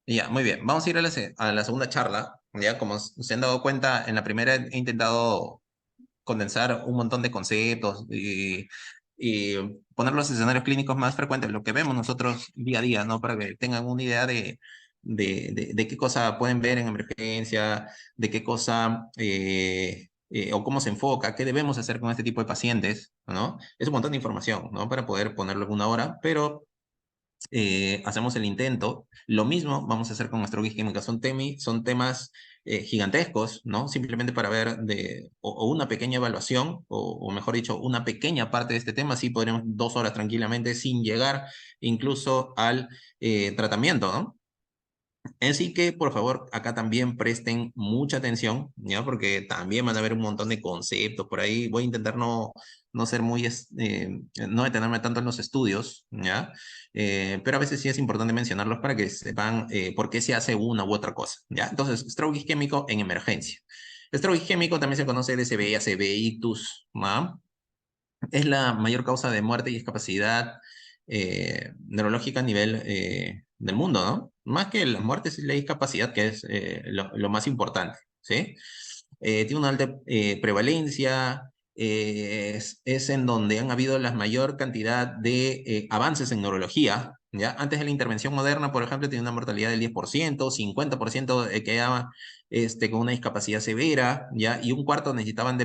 Ya, muy bien. Vamos a ir a a la segunda charla. Ya, como se han dado cuenta, en la primera he intentado condensar un montón de conceptos y poner los escenarios clínicos más frecuentes, lo que vemos nosotros día a día, ¿no? Para que tengan una idea de qué cosa pueden ver en emergencia, de qué cosa o cómo se enfoca, qué debemos hacer con este tipo de pacientes, ¿no? Es un montón de información, ¿no? Para poder ponerlo en una hora, pero hacemos el intento. Lo mismo vamos a hacer con nuestro química. Son temas gigantescos, ¿no? Simplemente para ver o una pequeña evaluación, o mejor dicho, una pequeña parte de este tema, sí podremos 2 horas tranquilamente sin llegar incluso al tratamiento, ¿no? Así que, por favor, acá también presten mucha atención, ¿ya? Porque también van a haber un montón de conceptos por ahí. Voy a intentar no ser no detenerme tanto en los estudios, ¿ya? Pero a veces sí es importante mencionarlos para que sepan por qué se hace una u otra cosa, ¿ya? Entonces, stroke isquémico en emergencia. Stroke isquémico también se conoce de SB, ACV, ictus, ¿no? Es la mayor causa de muerte y discapacidad neurológica a nivel del mundo, ¿no? Más que las muertes es la discapacidad, que es lo más importante, ¿sí? Tiene una alta prevalencia, es en donde han habido la mayor cantidad de avances en neurología, ¿ya? Antes de la intervención moderna, por ejemplo, tenía una mortalidad del 10%, 50% quedaba con una discapacidad severa, ¿ya? Y un cuarto necesitaban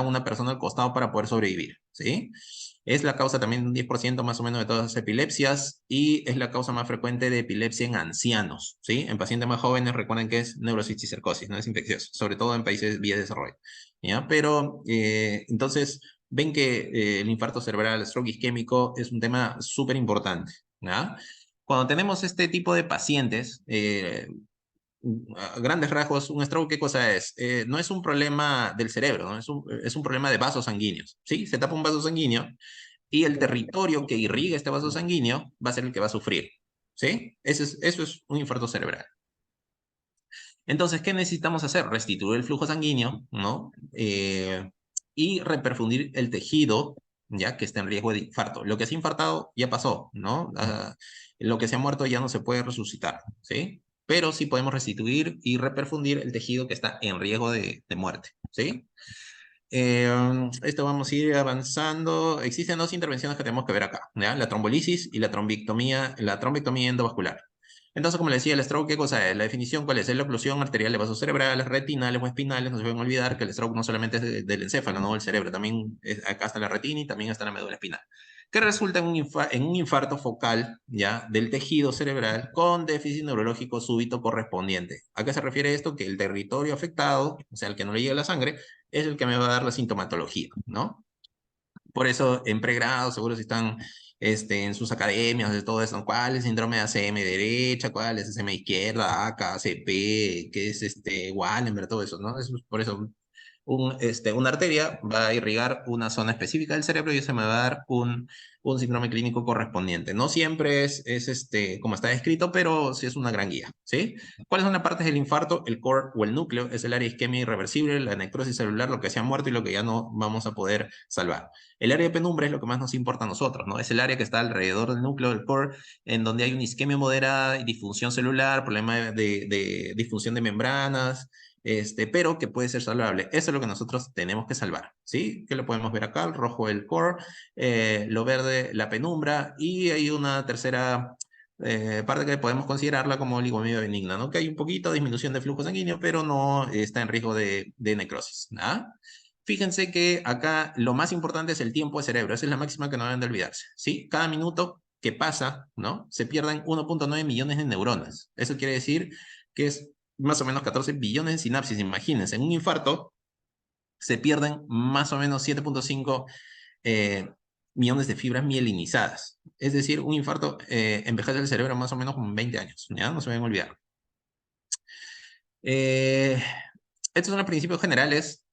una persona al costado para poder sobrevivir, ¿sí? Es la causa también de un 10% más o menos de todas las epilepsias y es la causa más frecuente de epilepsia en ancianos, ¿sí? En pacientes más jóvenes recuerden que es neurocisticercosis, no es infeccioso, sobre todo en países vías de desarrollo, ¿ya? Pero entonces ven que el infarto cerebral, el stroke isquémico es un tema súper importante, ¿ya? Cuando tenemos este tipo de pacientes, a grandes rasgos, un stroke, ¿qué cosa es? No es un problema del cerebro, ¿no? Es un problema de vasos sanguíneos, ¿sí? Se tapa un vaso sanguíneo y el territorio que irriga este vaso sanguíneo va a ser el que va a sufrir, ¿sí? Eso es un infarto cerebral. Entonces, ¿qué necesitamos hacer? Restituir el flujo sanguíneo, ¿no? Y reperfundir el tejido, ya que está en riesgo de infarto. Lo que se ha infartado ya pasó, ¿no? Lo que se ha muerto ya no se puede resucitar, ¿sí? Pero sí podemos restituir y reperfundir el tejido que está en riesgo de muerte, ¿sí? Esto vamos a ir avanzando. Existen dos intervenciones que tenemos que ver acá, ¿ya? La trombolisis y la trombectomía endovascular. Entonces, como le decía, el stroke, ¿qué cosa es? La definición, ¿cuál es? Es la oclusión arterial de vasos cerebrales, retinales o espinales. No se pueden olvidar que el stroke no solamente es del encéfalo, no del cerebro, también acá está la retina y también está la médula espinal. Que resulta en un infarto focal, ¿ya? Del tejido cerebral con déficit neurológico súbito correspondiente. ¿A qué se refiere esto? Que el territorio afectado, o sea, el que no le llega la sangre, es el que me va a dar la sintomatología, ¿no? Por eso, en pregrado, seguro si están en sus academias, de todo eso, ¿cuál es el síndrome de ACM derecha? ¿Cuál es ACM izquierda? ACA, ACP, ¿qué es Wallenberg? Todo eso, ¿no? Por eso una arteria va a irrigar una zona específica del cerebro y eso me va a dar un síndrome clínico correspondiente. No siempre es como está descrito, pero sí es una gran guía, ¿sí? ¿Cuáles son las partes del infarto? El core o el núcleo es el área isquemia irreversible, la necrosis celular, lo que se ha muerto y lo que ya no vamos a poder salvar. El área de penumbra es lo que más nos importa a nosotros, ¿no? Es el área que está alrededor del núcleo del core, en donde hay una isquemia moderada y disfunción celular, problema de disfunción de membranas, pero que puede ser salvable. Eso es lo que nosotros tenemos que salvar, ¿sí? Que lo podemos ver acá, el rojo el core, lo verde la penumbra y hay una tercera parte que podemos considerarla como oligomielitis benigna, ¿no? Que hay un poquito de disminución de flujo sanguíneo, pero no está en riesgo de necrosis, ¿ah? Fíjense que acá lo más importante es el tiempo de cerebro. Esa es la máxima que no deben de olvidarse, ¿sí? Cada minuto que pasa, ¿no? Se pierden 1.9 millones de neuronas. Eso quiere decir que es más o menos 14 billones de sinapsis. Imagínense, en un infarto se pierden más o menos 7.5 eh, millones de fibras mielinizadas. Es decir, un infarto envejece el cerebro más o menos como en 20 años, ¿ya? No se deben olvidar. Eh, Estos son los principios generales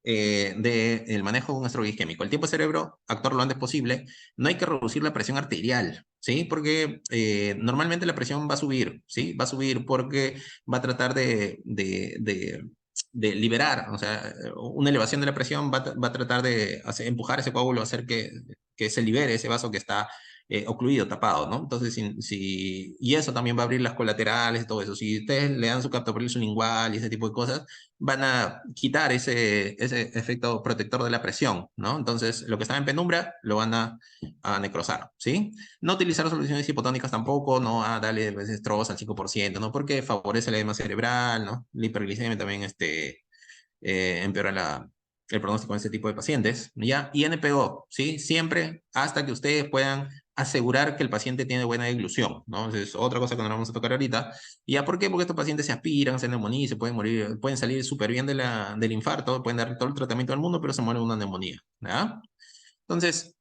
del manejo de un stroke isquémico. El tiempo de cerebro, actuar lo antes posible. No hay que reducir la presión arterial, ¿sí? Porque normalmente la presión va a subir, ¿sí? Va a subir porque va a tratar de liberar, o sea, una elevación de la presión va a tratar de empujar ese coágulo, hacer que se libere ese vaso que está ocluido, tapado, ¿no? Entonces, y eso también va a abrir las colaterales, todo eso. Si ustedes le dan su captopril sublingual y ese tipo de cosas, van a quitar ese efecto protector de la presión, ¿no? Entonces, lo que está en penumbra lo van a necrosar, ¿sí? No utilizar soluciones hipotónicas tampoco, no a darle destroza al 5%, ¿no? Porque favorece el edema cerebral, ¿no? La hiperglicemia también empeora el pronóstico en este tipo de pacientes, ¿ya? Y NPO, ¿sí? Siempre hasta que ustedes puedan asegurar que el paciente tiene buena deglución, ¿no? Entonces, otra cosa que no vamos a tocar ahorita. ¿Ya por qué? Porque estos pacientes se aspiran, se neumonía y se pueden morir, pueden salir súper bien del infarto, pueden dar todo el tratamiento del mundo, pero se mueren de una neumonía, ¿ya? Entonces,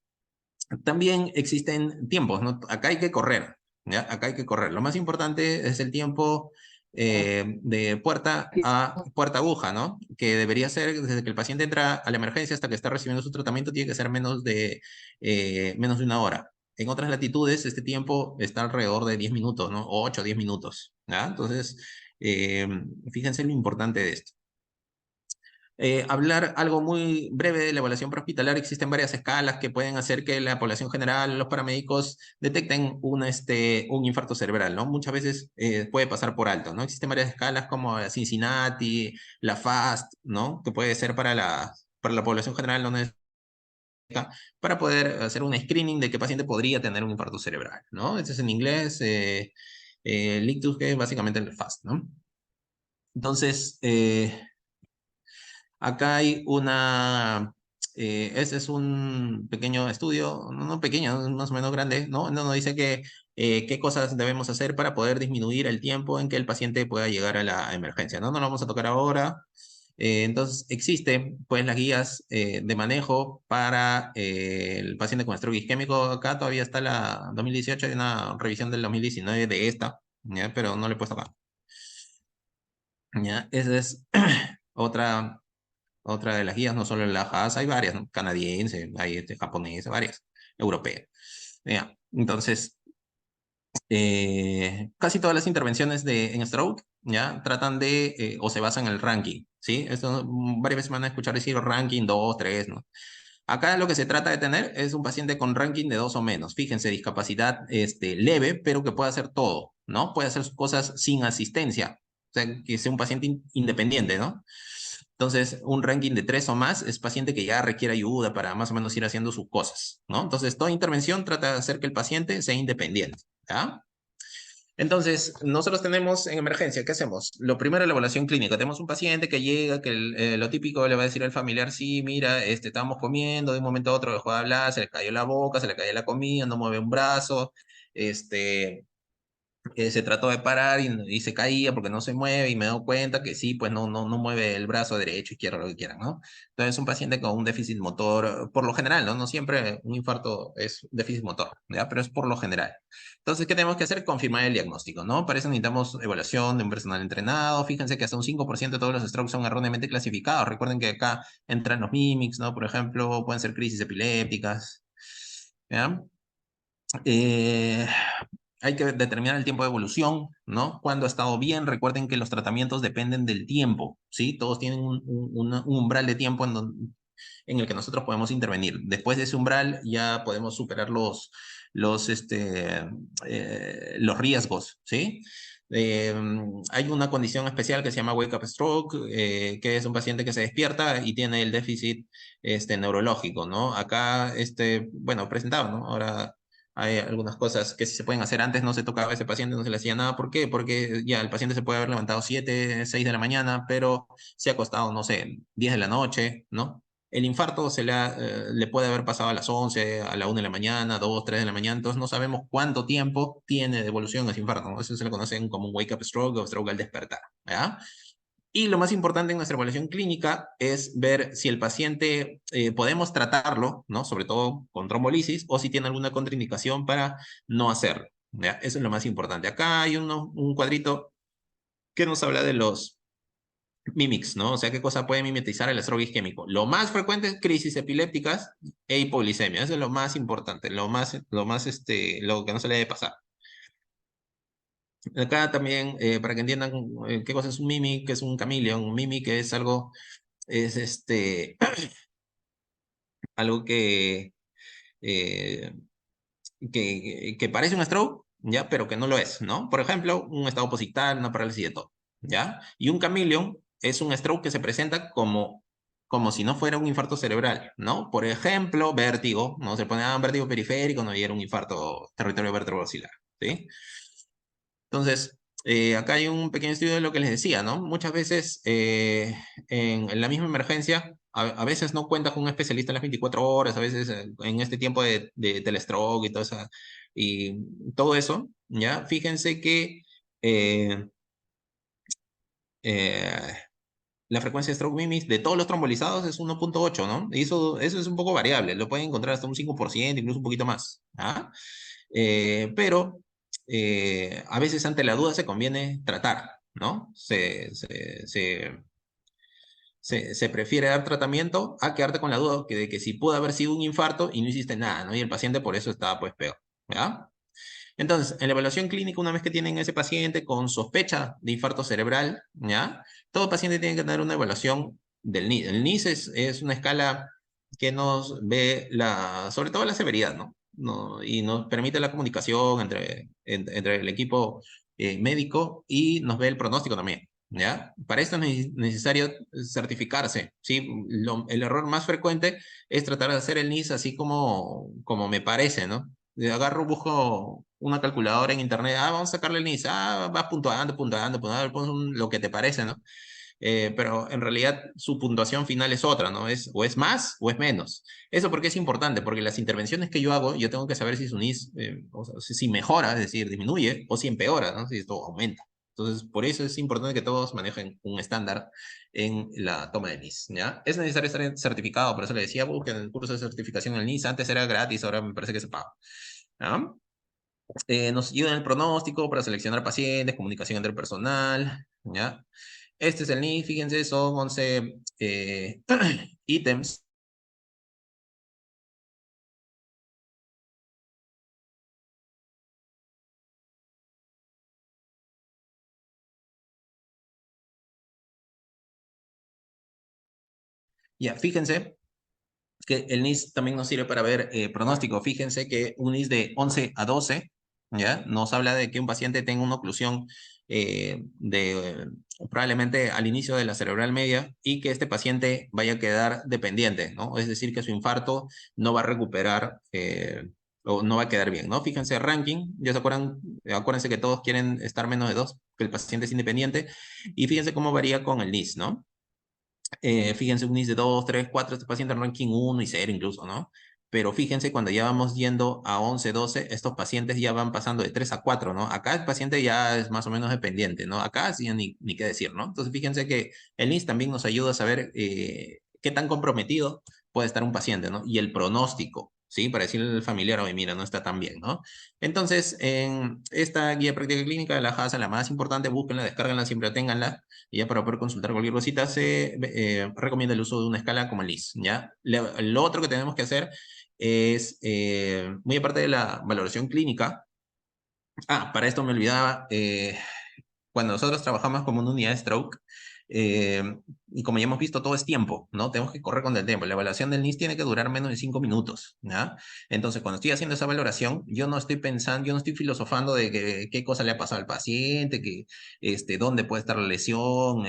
también existen tiempos, ¿no? Acá hay que correr, ¿ya? Acá hay que correr. Lo más importante es el tiempo de puerta a puerta aguja, ¿no? Que debería ser desde que el paciente entra a la emergencia hasta que está recibiendo su tratamiento, tiene que ser menos de una hora. En otras latitudes, este tiempo está alrededor de 10 minutos, ¿no? 8 o 10 minutos, ¿ya? Entonces, eh, fíjense lo importante de esto. Hablar algo muy breve de la evaluación prehospitalaria. Existen varias escalas que pueden hacer que la población general, los paramédicos, detecten un infarto cerebral, ¿no? Muchas veces puede pasar por alto, ¿no? Existen varias escalas como la Cincinnati, la FAST, ¿no? Que puede ser para la población general no necesita, para poder hacer un screening de qué paciente podría tener un infarto cerebral, ¿no? Este es en inglés, Lictus, que es básicamente el FAST, ¿no? Entonces, acá hay ese es un pequeño estudio, no pequeño, más o menos grande, ¿no? No dice qué cosas debemos hacer para poder disminuir el tiempo en que el paciente pueda llegar a la emergencia, ¿no? No lo vamos a tocar ahora. Entonces, existen, pues, las guías de manejo para el paciente con stroke isquémico. Acá todavía está la 2018, hay una revisión del 2019 de esta, ¿ya? Pero no le he puesto acá, ¿ya? Esa es otra de las guías, no solo la JAS, hay varias, ¿no? Canadiense, hay japonesa, varias, europeas. Ya. Entonces, casi todas las intervenciones en stroke, ¿ya? Tratan o se basan en el ranking, ¿sí? Esto varias veces me van a escuchar decir ranking 2 3, ¿no? Acá lo que se trata de tener es un paciente con ranking de 2 o menos. Fíjense, discapacidad leve, pero que pueda hacer todo, ¿no? Puede hacer sus cosas sin asistencia. O sea, que sea un paciente independiente, ¿no? Entonces, un ranking de 3 o más es paciente que ya requiere ayuda para más o menos ir haciendo sus cosas, ¿no? Entonces, toda intervención trata de hacer que el paciente sea independiente, ¿ya? Entonces, nosotros tenemos en emergencia, ¿qué hacemos? Lo primero es la evaluación clínica. Tenemos un paciente que llega, que lo típico le va a decir al familiar, sí, mira, estábamos comiendo, de un momento a otro dejó de hablar, se le cayó la boca, se le cayó la comida, no mueve un brazo, se trató de parar y se caía porque no se mueve y me doy cuenta que sí, pues no mueve el brazo derecho, izquierdo, lo que quieran, ¿no? Entonces, un paciente con un déficit motor, por lo general, ¿no? No siempre un infarto es déficit motor, ¿ya? Pero es por lo general. Entonces, ¿qué tenemos que hacer? Confirmar el diagnóstico, ¿no? Para eso necesitamos evaluación de un personal entrenado. Fíjense que hasta un 5% de todos los strokes son erróneamente clasificados. Recuerden que acá entran los mimics, ¿no? Por ejemplo, pueden ser crisis epilépticas, ¿ya? Eh, Hay que determinar el tiempo de evolución, ¿no? Cuando ha estado bien, recuerden que los tratamientos dependen del tiempo, ¿sí? Todos tienen un umbral de tiempo en el que nosotros podemos intervenir. Después de ese umbral ya podemos superar los riesgos, ¿sí? Eh, Hay una condición especial que se llama wake up stroke, que es un paciente que se despierta y tiene el déficit neurológico, ¿no? Acá, bueno, presentado, ¿no? Ahora hay algunas cosas que si se pueden hacer antes, no se tocaba a ese paciente, no se le hacía nada. ¿Por qué? Porque ya el paciente se puede haber levantado 7, 6 de la mañana, pero se ha acostado, no sé, 10 de la noche, ¿no? El infarto le puede haber pasado a las 11, a la 1 de la mañana, 2, 3 de la mañana, entonces no sabemos cuánto tiempo tiene de evolución ese infarto, ¿no? Eso se le conocen como un wake-up stroke o stroke al despertar, ¿ya? Y lo más importante en nuestra evaluación clínica es ver si el paciente podemos tratarlo, ¿no? Sobre todo con trombolisis, o si tiene alguna contraindicación para no hacerlo, ¿ya? Eso es lo más importante. Acá hay un cuadrito que nos habla de los mimics, ¿no? O sea, qué cosa puede mimetizar el stroke isquémico. Lo más frecuente es crisis epilépticas e hipoglicemia. Eso es lo más importante, lo que no se le debe pasar. Acá también, para que entiendan qué cosa es un mimic, qué es un chameleon. Un mimic es es algo eh, que parece un stroke, ¿ya? Pero que no lo es, ¿no? Por ejemplo, un estado positral, una parálisis de todo, ¿ya? Y un chameleon es un stroke que se presenta como si no fuera un infarto cerebral, ¿no? Por ejemplo, vértigo, ¿no? Se pone un vértigo periférico, no, y era un infarto territorio vertebrobasilar, ¿sí? Entonces, acá hay un pequeño estudio de lo que les decía, ¿no? Muchas veces en la misma emergencia, a veces no cuenta con un especialista en las 24 horas, a veces en este tiempo de telestroke y todo eso, ¿ya? Fíjense que eh, eh, la frecuencia de stroke mimis de todos los trombolizados es 1,8, ¿no? Y eso es un poco variable, lo pueden encontrar hasta un 5%, incluso un poquito más, ¿ah? Pero a veces ante la duda se conviene tratar, ¿no? Se prefiere dar tratamiento a quedarte con la duda de que si pudo haber sido un infarto y no hiciste nada, ¿no? Y el paciente por eso estaba pues peor, ¿ya? Entonces, en la evaluación clínica, una vez que tienen ese paciente con sospecha de infarto cerebral, ¿ya? Todo paciente tiene que tener una evaluación del NIS. El NIS es una escala que nos ve sobre todo la severidad, ¿no? Y nos permite la comunicación entre el equipo médico y nos ve el pronóstico también, ¿ya? Para esto es necesario certificarse, ¿sí? El error más frecuente es tratar de hacer el NIS así como me parece, ¿no? Agarro, busco una calculadora en internet, vamos a sacarle el NIS, vas puntuando, pones lo que te parece, ¿no? Pero en realidad su puntuación final es otra, ¿no? O es más o es menos. ¿Eso porque es importante? Porque las intervenciones que yo hago, yo tengo que saber si su NIS, o sea, si mejora, es decir, disminuye, o si empeora, ¿no? Si esto aumenta. Entonces, por eso es importante que todos manejen un estándar en la toma de NIS, ¿ya? Es necesario estar certificado, por eso le decía, busquen el curso de certificación en el NIS, antes era gratis, ahora me parece que se paga. ¿Ya? Nos ayuda en el pronóstico para seleccionar pacientes, comunicación entre el personal, ¿ya? Este es el NIS, fíjense, son 11 ítems. Ya, fíjense que el NIS también nos sirve para ver pronóstico. Fíjense que un NIS de 11 a 12, ¿ya? Nos habla de que un paciente tenga una oclusión probablemente al inicio de la cerebral media y que este paciente vaya a quedar dependiente, ¿no? Es decir, que su infarto no va a recuperar o no va a quedar bien, ¿no? Fíjense, ranking, ya se acuerdan, acuérdense que todos quieren estar menos de 2, que el paciente es independiente, y fíjense cómo varía con el NIS, ¿no? Fíjense, un NIS de 2, 3, 4, este paciente en ranking 1 y 0 incluso, ¿no? Pero fíjense, cuando ya vamos yendo a 11, 12, estos pacientes ya van pasando de 3 a 4, ¿no? Acá el paciente ya es más o menos dependiente, ¿no? Acá sí ni qué decir, ¿no? Entonces fíjense que el NIS también nos ayuda a saber qué tan comprometido puede estar un paciente, ¿no? Y el pronóstico, ¿sí? Para decirle al familiar, oye, mira, no está tan bien, ¿no? Entonces, en esta guía de práctica clínica de la HASA, la más importante, búsquenla, descárganla, siempre ténganla y ya para poder consultar cualquier cosita, se recomienda el uso de una escala como el LIS, ¿ya? Lo otro que tenemos que hacer es, muy aparte de la valoración clínica, para esto me olvidaba, cuando nosotros trabajamos como una unidad de stroke, eh, y como ya hemos visto, todo es tiempo, ¿no? Tenemos que correr con el tiempo. La evaluación del NIS tiene que durar menos de 5 minutos, ¿ya? Entonces, cuando estoy haciendo esa valoración, yo no estoy pensando, yo no estoy filosofando de qué cosa le ha pasado al paciente, dónde puede estar la lesión,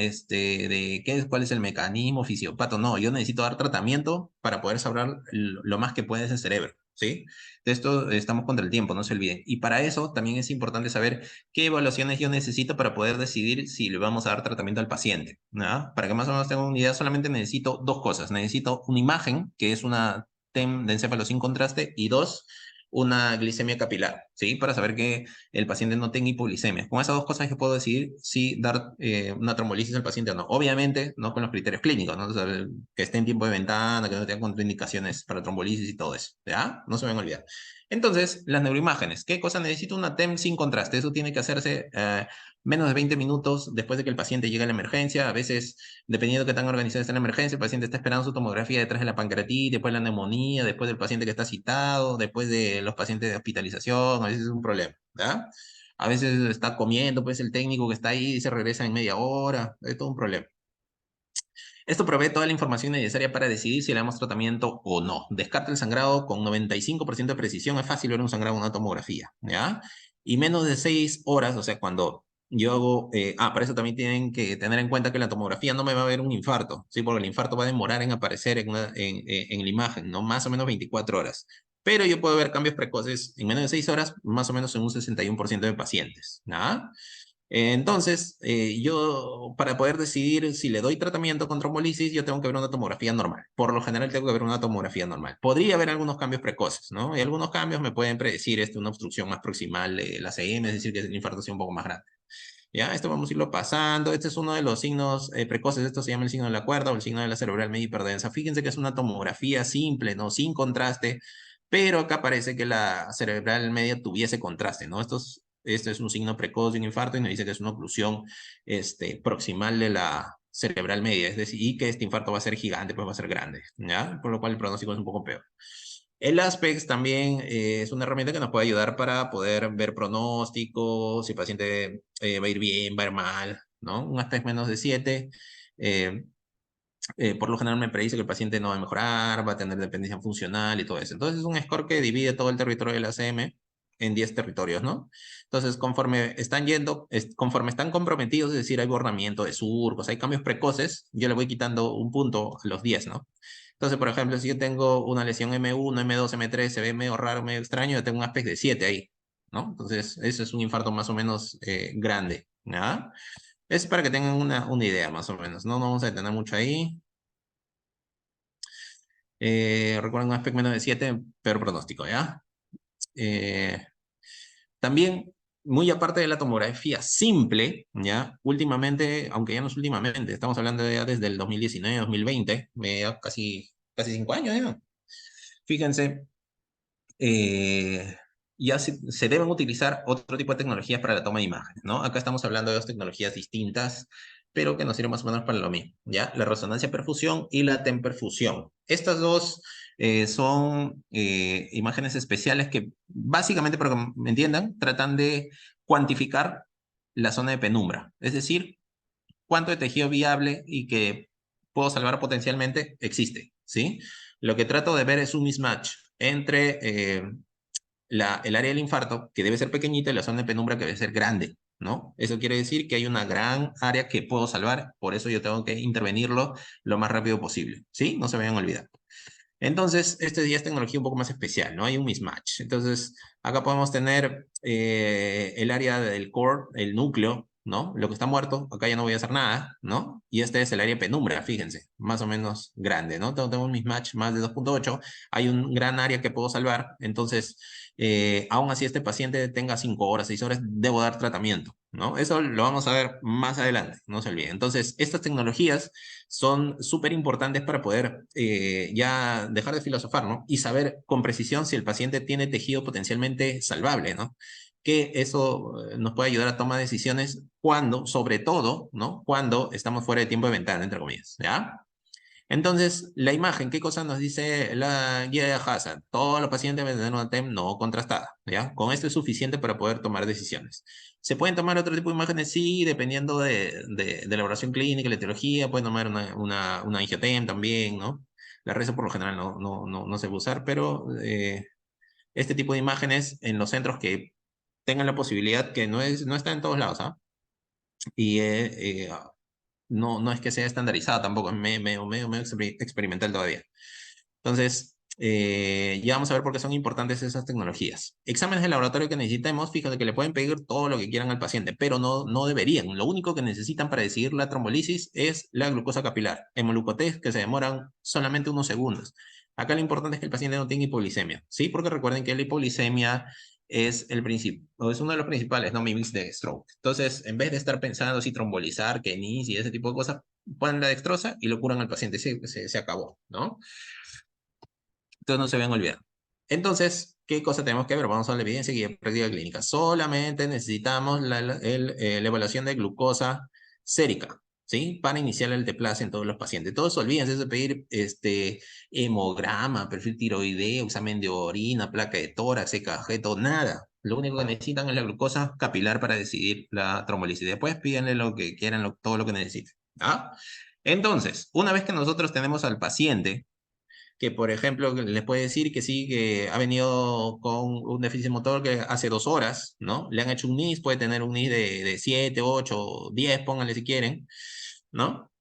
cuál es el mecanismo fisiopato. No, yo necesito dar tratamiento para poder saber lo más que puede ese cerebro, ¿sí? De esto estamos contra el tiempo, no se olviden. Y para eso también es importante saber qué evaluaciones yo necesito para poder decidir si le vamos a dar tratamiento al paciente, ¿no? Para que más o menos tenga una idea, solamente necesito dos cosas. Necesito una imagen, que es una TEM de encéfalo sin contraste, y dos, una glicemia capilar, ¿sí? Para saber que el paciente no tenga hipoglicemia. Con esas dos cosas yo puedo decidir si dar una trombolisis al paciente o no. Obviamente, no con los criterios clínicos, ¿no? O sea, que esté en tiempo de ventana, que no tenga contraindicaciones para trombolisis y todo eso, ¿ya? No se me van a olvidar. Entonces, las neuroimágenes. ¿Qué cosa necesito? Una TEM sin contraste. Eso tiene que hacerse menos de 20 minutos después de que el paciente llegue a la emergencia. A veces, dependiendo de qué tan organizada está la emergencia, el paciente está esperando su tomografía detrás de la pancreatitis, después la neumonía, después del paciente que está citado, después de los pacientes de hospitalización. A veces es un problema, ¿verdad? A veces está comiendo, pues el técnico que está ahí se regresa en media hora. Es todo un problema. Esto provee toda la información necesaria para decidir si le damos tratamiento o no. Descarta el sangrado con 95% de precisión. Es fácil ver un sangrado en una tomografía, ¿ya? Y menos de 6 horas, o sea, cuando yo hago... para eso también tienen que tener en cuenta que la tomografía no me va a ver un infarto, ¿sí? Porque el infarto va a demorar en aparecer en la imagen, ¿no? Más o menos 24 horas. Pero yo puedo ver cambios precoces en menos de 6 horas, más o menos en un 61% de pacientes, ¿ya? Entonces, yo para poder decidir si le doy tratamiento con trombolisis, yo tengo que ver una tomografía normal. Por lo general tengo que ver una tomografía normal. Podría haber algunos cambios precoces, ¿no? Y algunos cambios me pueden predecir una obstrucción más proximal de la CM, es decir, que el infarto sea un poco más grande. Ya, esto vamos a irlo pasando. Este es uno de los signos precoces. Esto se llama el signo de la cuerda o el signo de la cerebral media hiperdensa. Fíjense que es una tomografía simple, ¿no? Sin contraste, pero acá parece que la cerebral media tuviese contraste, ¿no? Esto es un signo precoz de un infarto y nos dice que es una oclusión proximal de la cerebral media, es decir, y que este infarto va a ser gigante, pues va a ser grande, ¿ya? Por lo cual el pronóstico es un poco peor. El Aspects también es una herramienta que nos puede ayudar para poder ver pronósticos, si el paciente va a ir bien, va a ir mal, ¿no? Un Aspects menos de 7, eh, por lo general me predice que el paciente no va a mejorar, va a tener dependencia funcional y todo eso. Entonces es un score que divide todo el territorio de la ACM en 10 territorios, ¿no? Entonces conforme están yendo, conforme están comprometidos, es decir, hay borramiento de surcos, hay cambios precoces, yo le voy quitando un punto a los 10, ¿no? Entonces, por ejemplo, si yo tengo una lesión M1, M2, M3, se ve medio raro, medio extraño, yo tengo un aspecto de 7 ahí, ¿no? Entonces, eso es un infarto más o menos grande, ¿ya? Es para que tengan una idea más o menos, ¿no? No vamos a detener mucho ahí. Recuerden un aspecto menos de 7, peor pronóstico, ¿ya? Eh, También, muy aparte de la tomografía simple, ¿ya? Últimamente, aunque ya no es últimamente, estamos hablando ya desde el 2019, 2020, casi 5 años ya. Fíjense, eh, ya se deben utilizar otro tipo de tecnologías para la toma de imágenes, ¿no? Acá estamos hablando de dos tecnologías distintas, pero que nos sirven más o menos para lo mismo, ¿ya? La resonancia perfusión y la temperfusión. Estas dos son imágenes especiales que básicamente, para que me entiendan, tratan de cuantificar la zona de penumbra, es decir, cuánto de tejido viable y que puedo salvar potencialmente existe, ¿sí? Lo que trato de ver es un mismatch entre el área del infarto, que debe ser pequeñita, y la zona de penumbra que debe ser grande, ¿no? Eso quiere decir que hay una gran área que puedo salvar, por eso yo tengo que intervenirlo lo más rápido posible, ¿sí? No se vayan a olvidar. Entonces, este ya es tecnología un poco más especial, ¿no? Hay un mismatch. Entonces, acá podemos tener el área del core, el núcleo, ¿no? Lo que está muerto, acá ya no voy a hacer nada, ¿no? Y este es el área de penumbra, fíjense, más o menos grande, ¿no? Tengo un mismatch más de 2.8, hay un gran área que puedo salvar, entonces, aún así este paciente tenga 5 horas, 6 horas, debo dar tratamiento, ¿no? Eso lo vamos a ver más adelante, no se olviden. Entonces, estas tecnologías son súper importantes para poder ya dejar de filosofar, ¿no? Y saber con precisión si el paciente tiene tejido potencialmente salvable, ¿no? Que eso nos puede ayudar a tomar decisiones cuando, sobre todo, ¿no? Cuando estamos fuera de tiempo de ventana, entre comillas, ¿ya? Entonces, la imagen, ¿qué cosa nos dice la guía de Hassan? Todos los pacientes deben tener una TEM no contrastada, ¿ya? Con esto es suficiente para poder tomar decisiones. ¿Se pueden tomar otro tipo de imágenes? Sí, dependiendo de la evaluación clínica, la etiología, pueden tomar una angiotem también, ¿no? La reza por lo general no se va a usar, pero este tipo de imágenes en los centros que tengan la posibilidad, que no está en todos lados, ¿ah? Y no es que sea estandarizado tampoco, es medio experimental todavía. Entonces, ya vamos a ver por qué son importantes esas tecnologías. Exámenes de laboratorio que necesitemos, fíjate que le pueden pedir todo lo que quieran al paciente, pero no deberían. Lo único que necesitan para decidir la trombolisis es la glucosa capilar, hemoglucotest que se demoran solamente unos segundos. Acá lo importante es que el paciente no tenga hipoglicemia, ¿sí? Porque recuerden que la hipoglicemia es es uno de los principales, ¿no? Mimics de stroke. Entonces, en vez de estar pensando si trombolizar, que ni y ese tipo de cosas, ponen la dextrosa y lo curan al paciente. Se acabó, ¿no? Entonces no se vayan a olvidar. Entonces, ¿qué cosa tenemos que ver? Vamos a la evidencia y práctica clínica. Solamente necesitamos la evaluación de glucosa sérica, ¿sí? Para iniciar el teplase en todos los pacientes. Todos olvídense de pedir hemograma, perfil tiroideo, examen de orina, placa de tórax, EKG, todo, nada. Lo único que necesitan es la glucosa capilar para decidir la trombolisis. Después pídanle lo que quieran, todo lo que necesiten, ¿Ah? Entonces, una vez que nosotros tenemos al paciente, que por ejemplo les puede decir que sí, que ha venido con un déficit motor que hace 2 horas, ¿no? Le han hecho un NIS, puede tener un NIS de 7, 8, 10, pónganle si quieren, ¿no?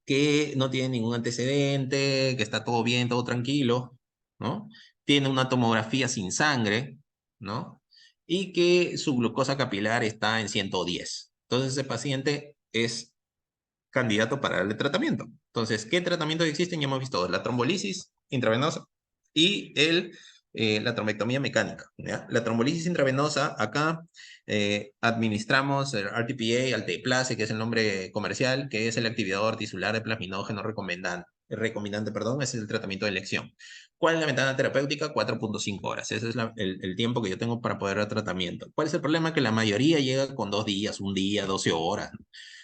Que no tiene ningún antecedente, que está todo bien, todo tranquilo, ¿no? Tiene una tomografía sin sangre, ¿no? Y que su glucosa capilar está en 110. Entonces ese paciente es candidato para darle tratamiento. Entonces, ¿qué tratamientos existen? Ya hemos visto la trombolisis intravenosa y la trombectomía mecánica. ¿Ya? La trombolisis intravenosa, acá administramos el RTPA, alteplase, que es el nombre comercial, que es el activador tisular de plasminógeno recombinante, perdón, ese es el tratamiento de elección. ¿Cuál es la ventana terapéutica? 4.5 horas. Ese es el tiempo que yo tengo para poder dar tratamiento. ¿Cuál es el problema? Que la mayoría llega con 2 días, un día, 12 horas.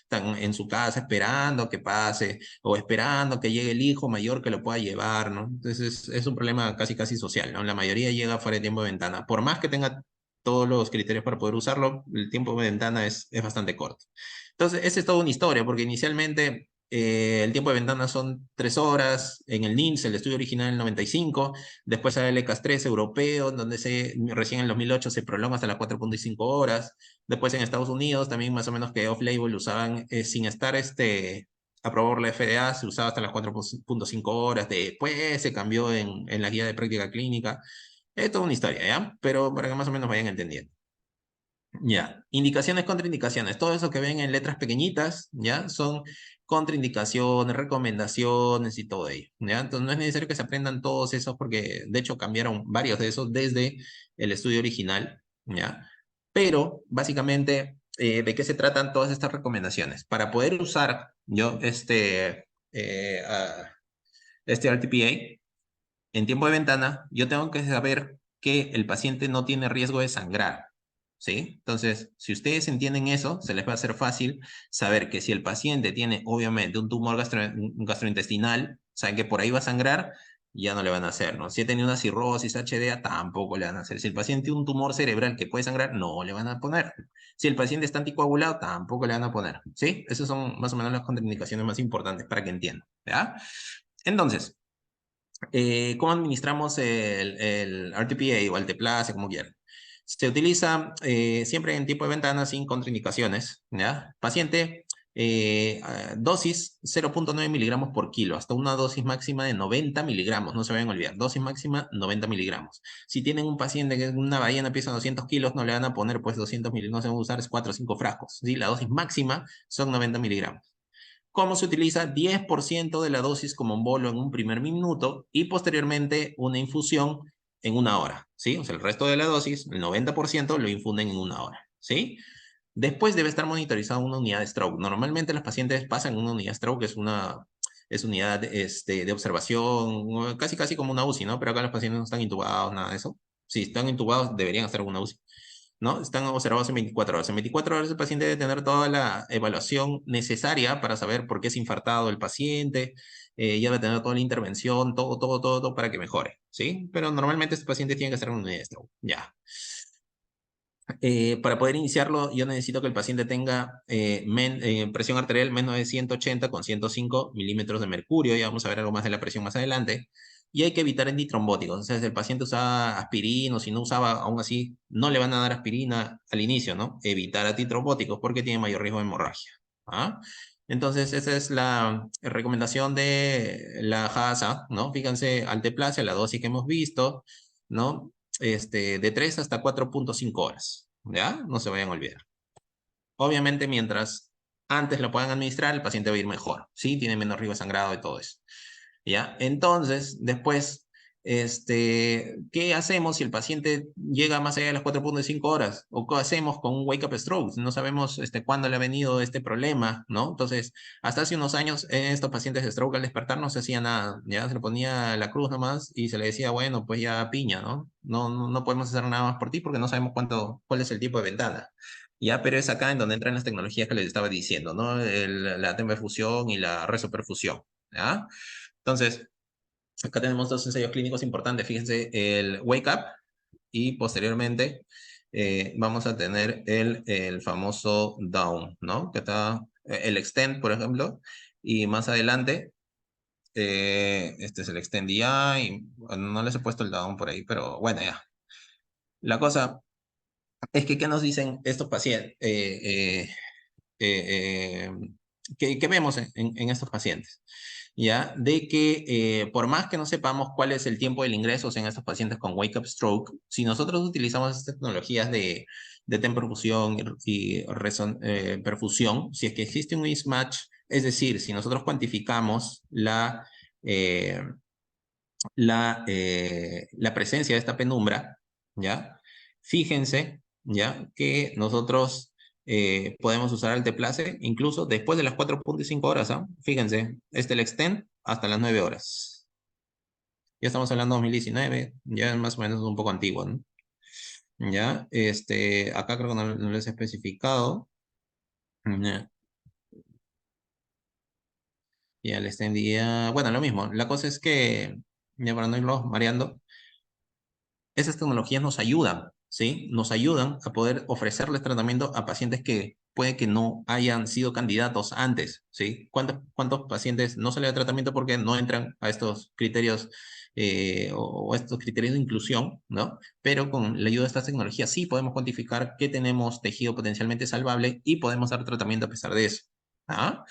Están en su casa esperando que pase o esperando que llegue el hijo mayor que lo pueda llevar, ¿no? Entonces es un problema casi casi social, ¿no? La mayoría llega fuera de tiempo de ventana. Por más que tenga todos los criterios para poder usarlo, el tiempo de ventana es bastante corto. Entonces, esa es toda una historia, porque inicialmente el tiempo de ventana son 3 horas, en el NIMS, el estudio original en el 95, después sale el ECAS-3 europeo, donde recién en el 2008 se prolonga hasta las 4.5 horas, después en Estados Unidos también más o menos que off-label usaban, sin estar aprobado por la FDA, se usaba hasta las 4.5 horas, después se cambió en la guía de práctica clínica, es toda una historia, ¿ya? Pero para que más o menos vayan entendiendo. Ya, indicaciones, contraindicaciones, todo eso que ven en letras pequeñitas, ¿ya? Son contraindicaciones, recomendaciones y todo ello, ¿ya? Entonces no es necesario que se aprendan todos esos porque de hecho cambiaron varios de esos desde el estudio original, ¿ya? Pero básicamente, ¿de qué se tratan todas estas recomendaciones? Para poder usar yo este RTPA en tiempo de ventana, yo tengo que saber que el paciente no tiene riesgo de sangrar, ¿sí? Entonces, si ustedes entienden eso, se les va a hacer fácil saber que si el paciente tiene, obviamente, un tumor gastrointestinal, saben que por ahí va a sangrar, ya no le van a hacer, ¿no? Si ha tenido una cirrosis, HDA, tampoco le van a hacer. Si el paciente tiene un tumor cerebral que puede sangrar, no le van a poner. Si el paciente está anticoagulado, tampoco le van a poner, ¿sí? Esas son más o menos las contraindicaciones más importantes para que entiendan, ¿ya? Entonces, ¿cómo administramos el RTPA o el Alteplase, como quieran? Se utiliza siempre en tipo de ventana sin contraindicaciones, ¿ya? Paciente, dosis 0.9 miligramos por kilo, hasta una dosis máxima de 90 miligramos, no se vayan a olvidar, dosis máxima 90 miligramos. Si tienen un paciente que es una ballena, pesa 200 kilos, no le van a poner pues 200 miligramos, no se van a usar 4 o 5 frascos, ¿sí? La dosis máxima son 90 miligramos. ¿Cómo se utiliza? 10% de la dosis como un bolo en un primer minuto y posteriormente una infusión en una hora, ¿sí? O sea, el resto de la dosis, el 90%, lo infunden en una hora, ¿sí? Después debe estar monitorizado una unidad de stroke. Normalmente los pacientes pasan una unidad de stroke, que es unidad de observación, casi casi como una UCI, ¿no? Pero acá los pacientes no están intubados, nada de eso. Si están intubados, deberían hacer una UCI. ¿No? Están observados en 24 horas. En 24 horas el paciente debe tener toda la evaluación necesaria para saber por qué es infartado el paciente, ya debe tener toda la intervención, todo para que mejore, ¿sí? Pero normalmente este paciente tiene que hacer un esto, ya. Para poder iniciarlo, yo necesito que el paciente tenga presión arterial menos de 180 con 105 milímetros de mercurio. Ya vamos a ver algo más de la presión más adelante. Y hay que evitar antitrombóticos. O sea, si el paciente usaba aspirina o si no usaba, aún así, no le van a dar aspirina al inicio, ¿no? Evitar antitrombóticos porque tiene mayor riesgo de hemorragia. ¿Ah? Entonces, esa es la recomendación de la JASA, ¿no? Fíjense, alteplasia, la dosis que hemos visto, ¿no? De 3 hasta 4.5 horas, ¿ya? No se vayan a olvidar. Obviamente, mientras antes lo puedan administrar, el paciente va a ir mejor, ¿sí? Tiene menos riesgo de sangrado y todo eso, ¿ya? Entonces, después, ¿qué hacemos si el paciente llega más allá de las 4.5 horas? ¿O qué hacemos con un wake-up stroke? No sabemos cuándo le ha venido este problema, ¿no? Entonces, hasta hace unos años, en estos pacientes de stroke al despertar no se hacía nada, ya se le ponía la cruz nomás y se le decía, bueno, pues ya piña, ¿no? No podemos hacer nada más por ti porque no sabemos cuál es el tipo de ventana. Ya, pero es acá en donde entran las tecnologías que les estaba diciendo, ¿no? La temperfusión y la resoperfusión, ¿ya? Entonces, acá tenemos dos ensayos clínicos importantes. Fíjense, el Wake Up y posteriormente vamos a tener el famoso Down, ¿no? Que está el Extend, por ejemplo, y más adelante, este es el Extend ya, y bueno, no les he puesto el down por ahí, pero bueno, ya. La cosa es que, ¿qué nos dicen estos pacientes? Eh, ¿qué vemos en estos pacientes? ¿Ya? De que por más que no sepamos cuál es el tiempo del ingreso en estos pacientes con wake up stroke, si nosotros utilizamos estas tecnologías de TEM perfusión y perfusión, si es que existe un mismatch, es decir, si nosotros cuantificamos eh, la presencia de esta penumbra, ¿ya? Fíjense, ¿ya? Que nosotros podemos usar el teplace incluso después de las 4.5 horas, ¿ah? Fíjense, este el extend hasta las 9 horas. Ya estamos hablando de 2019, ya es más o menos un poco antiguo, ¿no? Ya, acá creo que no les he especificado. Ya, ya el extend ya, bueno, lo mismo. La cosa es que, ya para no irlos mareando, esas tecnologías nos ayudan, ¿sí? Nos ayudan a poder ofrecerles tratamiento a pacientes que puede que no hayan sido candidatos antes, ¿sí? ¿Cuántos pacientes no se les da tratamiento porque no entran a estos criterios o estos criterios de inclusión, ¿no? Pero con la ayuda de estas tecnologías sí podemos cuantificar que tenemos tejido potencialmente salvable y podemos dar tratamiento a pesar de eso. ¿Ah?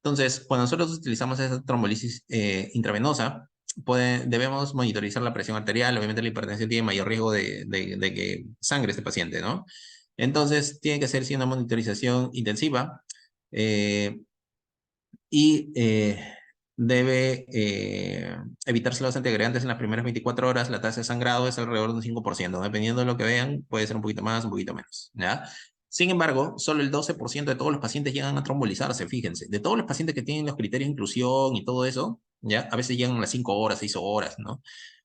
Entonces, cuando nosotros utilizamos esa trombolisis intravenosa, debemos monitorizar la presión arterial. Obviamente la hipertensión tiene mayor riesgo de que sangre este paciente, ¿no? Entonces, tiene que ser sí, una monitorización intensiva eh, y debe evitarse los antiagregantes en las primeras 24 horas. La tasa de sangrado es alrededor de un 5%. Dependiendo de lo que vean, puede ser un poquito más, un poquito menos, ¿ya? Sin embargo, solo el 12% de todos los pacientes llegan a trombolizarse, fíjense. De todos los pacientes que tienen los criterios de inclusión y todo eso, ¿ya? A veces llegan a las 5 horas, 6 horas, ¿no?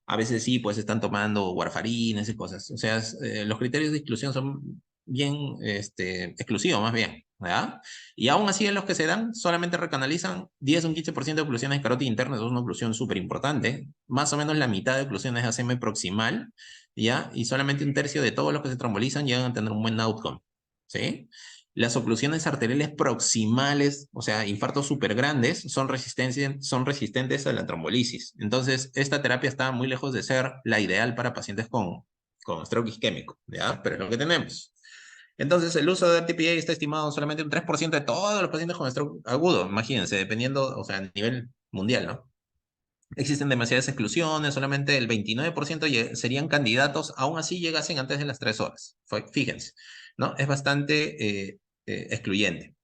A veces sí, pues están tomando warfarina y cosas. O sea, los criterios de exclusión son bien exclusivos, más bien, ¿ya? Y aún así, en los que se dan, solamente recanalizan 10 o un 15% de oclusiones de carótida interna. Eso es una oclusión súper importante. Más o menos la mitad de oclusiones ACM proximal, ¿ya? Y solamente un tercio de todos los que se trombolizan llegan a tener un buen outcome, ¿sí? Las oclusiones arteriales proximales, o sea, infartos súper grandes, son resistentes a la trombolisis. Entonces, esta terapia está muy lejos de ser la ideal para pacientes con stroke isquémico, ¿ya? Pero es lo que tenemos. Entonces, el uso de TPA está estimado solamente un 3% de todos los pacientes con stroke agudo, imagínense, dependiendo, o sea, a nivel mundial, ¿no? Existen demasiadas exclusiones, solamente el 29% serían candidatos, aún así llegasen antes de las 3 horas. Fíjense, ¿no? Es bastante excluyente.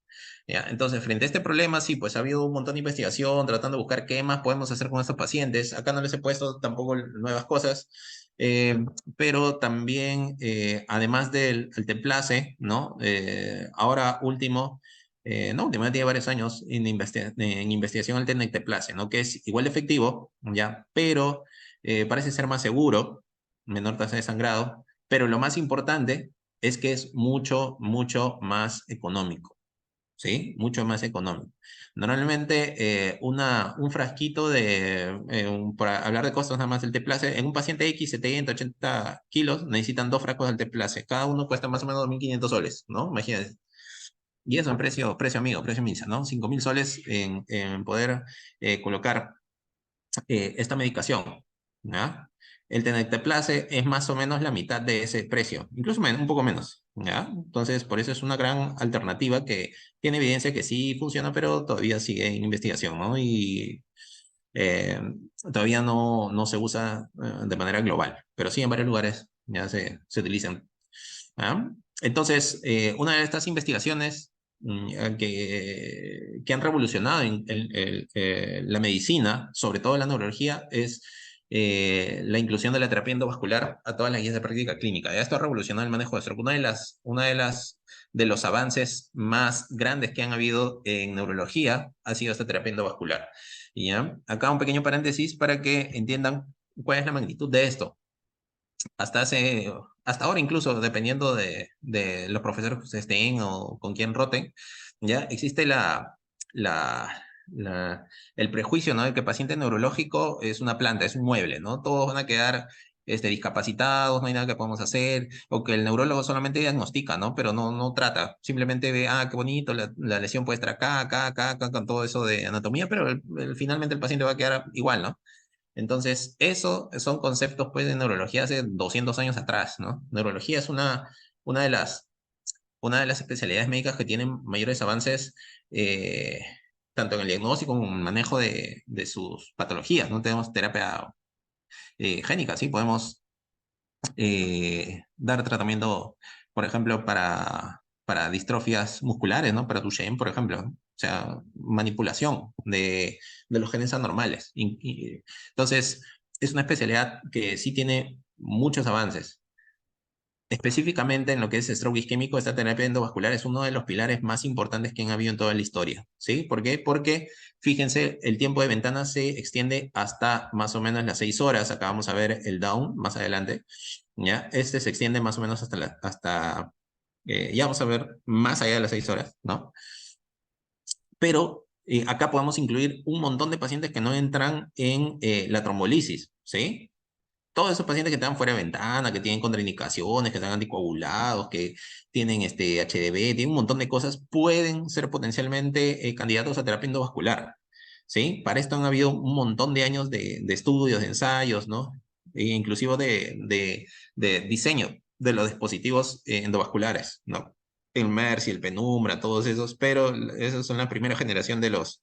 ¿Ya? Entonces, frente a este problema, sí, pues ha habido un montón de investigación tratando de buscar qué más podemos hacer con estos pacientes. Acá no les he puesto tampoco nuevas cosas, eh, pero también, además del el templace, ¿no? Ahora último, no, último, tiene varios años en investigación al templace, ¿no? Que es igual de efectivo, ¿ya? Pero parece ser más seguro, menor tasa de sangrado, pero lo más importante es que es mucho, mucho más económico. ¿Sí? Mucho más económico. Normalmente, un frasquito para hablar de costos nada más del Teplace, en un paciente X 70, 80 kilos, necesitan 2 frascos del Teplace. Cada uno cuesta más o menos 2.500 soles, ¿no? Imagínense. Y eso en precio amigo, precio misa, ¿no? 5.000 soles en poder colocar esta medicación, ¿ya? El Tenecteplase es más o menos la mitad de ese precio, incluso un poco menos, ¿ya? Entonces, por eso es una gran alternativa que tiene evidencia que sí funciona, pero todavía sigue en investigación, ¿no? Y eh, todavía no se usa de manera global, pero sí en varios lugares ya se utilizan. ¿Ah? Entonces, una de estas investigaciones que han revolucionado la medicina, sobre todo la neurología, es la inclusión de la terapia endovascular a todas las guías de práctica clínica. Esto ha revolucionado el manejo de stroke. De los avances más grandes que han habido en neurología ha sido esta terapia endovascular. ¿Ya? Acá un pequeño paréntesis para que entiendan cuál es la magnitud de esto. Hasta ahora incluso, dependiendo de los profesores que ustedes estén o con quién roten, ya existe la, el prejuicio, ¿no? De que el paciente neurológico es una planta, es un mueble, ¿no? Todos van a quedar discapacitados, no hay nada que podamos hacer, o que el neurólogo solamente diagnostica, ¿no? Pero no trata, simplemente ve, qué bonito, la lesión puede estar acá, con todo eso de anatomía, pero finalmente el paciente va a quedar igual, ¿no? Entonces, eso son conceptos, pues, de neurología hace 200 años atrás, ¿no? Neurología es una de una de las especialidades médicas que tienen mayores avances, eh, tanto en el diagnóstico como en el manejo de sus patologías, ¿no? Tenemos terapia génica, ¿sí? Podemos dar tratamiento, por ejemplo, para distrofias musculares, ¿no? Para Duchenne, por ejemplo, ¿no? O sea, manipulación de los genes anormales. Entonces, es una especialidad que sí tiene muchos avances. Específicamente en lo que es stroke isquémico, esta terapia endovascular es uno de los pilares más importantes que han habido en toda la historia, ¿sí? ¿Por qué? Porque, fíjense, el tiempo de ventana se extiende hasta más o menos las 6 horas. Acá vamos a ver el down más adelante, ¿ya? Este se extiende más o menos ya vamos a ver más allá de las 6 horas, ¿no? Pero acá podemos incluir un montón de pacientes que no entran en la trombolisis, ¿sí? Todos esos pacientes que están fuera de ventana, que tienen contraindicaciones, que están anticoagulados, que tienen HDV, tienen un montón de cosas, pueden ser potencialmente candidatos a terapia endovascular, ¿sí? Para esto han habido un montón de años de estudios, de ensayos, ¿no? E inclusive de diseño de los dispositivos endovasculares, ¿no? El MERS y el Penumbra, todos esos, pero esos son la primera generación de las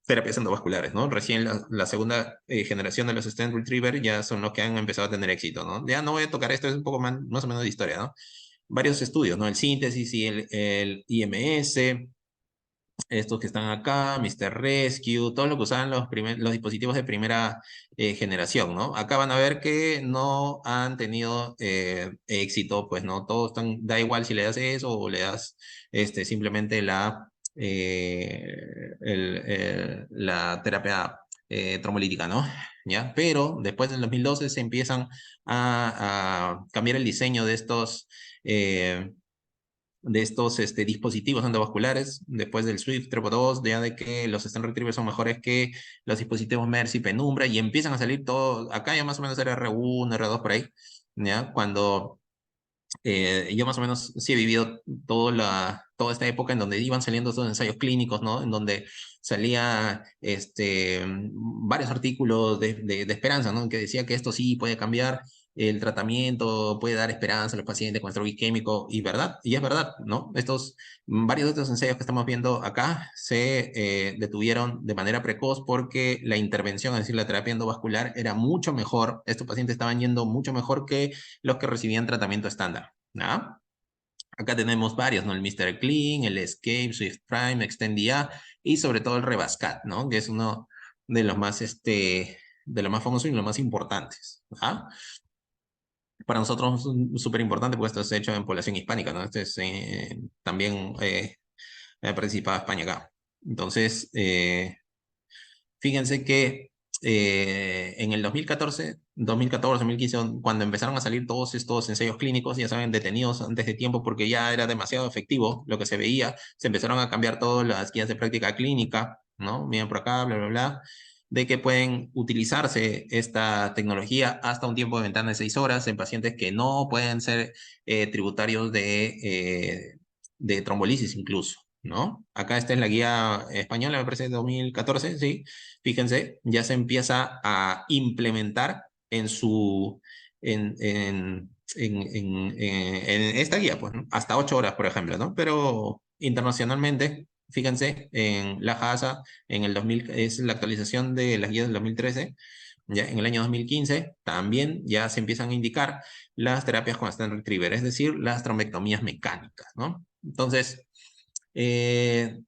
terapias endovasculares, ¿no? Recién la segunda generación de los stent retriever ya son los que han empezado a tener éxito, ¿no? Ya no voy a tocar esto, es un poco más o menos de historia, ¿no? Varios estudios, ¿no? El síntesis y el IMS, estos que están acá, Mr. Rescue, todo lo que usaban los dispositivos de primera generación, ¿no? Acá van a ver que no han tenido éxito, pues, ¿no? Todos están, da igual si le das eso o le das simplemente la terapia trombolítica, ¿no? ¿Ya? Pero después del 2012 se empiezan a cambiar el diseño eh, de estos dispositivos endovasculares, después del Swift Trepo 2, ya de que los stent retrievers son mejores que los dispositivos MERS y Penumbra, y empiezan a salir todo, acá ya más o menos era R1, R2 por ahí, ¿ya? Cuando yo más o menos sí he vivido toda esta época en donde iban saliendo estos ensayos clínicos, ¿no? En donde salía varios artículos de esperanza, ¿no? Que decía que esto sí puede cambiar el tratamiento, puede dar esperanza a los pacientes con stroke isquémico, y es verdad, ¿no? Varios de estos ensayos que estamos viendo acá se detuvieron de manera precoz porque la intervención, es decir, la terapia endovascular era mucho mejor, estos pacientes estaban yendo mucho mejor que los que recibían tratamiento estándar, ¿no? Acá tenemos varios, ¿no? El Mr. Clean, el Escape, Swift Prime, Extendia y sobre todo el Revascat, ¿no? Que es uno de los de los más famosos y los más importantes, ¿no? Para nosotros es súper importante porque esto es hecho en población hispánica, ¿no? Este es también participaba España acá. Entonces, fíjense que en el 2015, cuando empezaron a salir todos estos ensayos clínicos, ya saben, detenidos antes de tiempo porque ya era demasiado efectivo lo que se veía, se empezaron a cambiar todas las guías de práctica clínica, ¿no? Miren por acá, bla, bla, bla, de que pueden utilizarse esta tecnología hasta un tiempo de ventana de 6 horas en pacientes que no pueden ser tributarios de trombolisis incluso, ¿no? Acá esta es la guía española, me parece, de 2014, sí. Fíjense, ya se empieza a implementar en esta guía, pues, ¿no? Hasta 8 horas, por ejemplo, ¿no? Pero internacionalmente, fíjense, en la JASA, en el 2000, es la actualización de las guías del 2013, ya en el año 2015 también ya se empiezan a indicar las terapias con stent retriever, es decir, las trombectomías mecánicas, ¿no? Entonces, eh,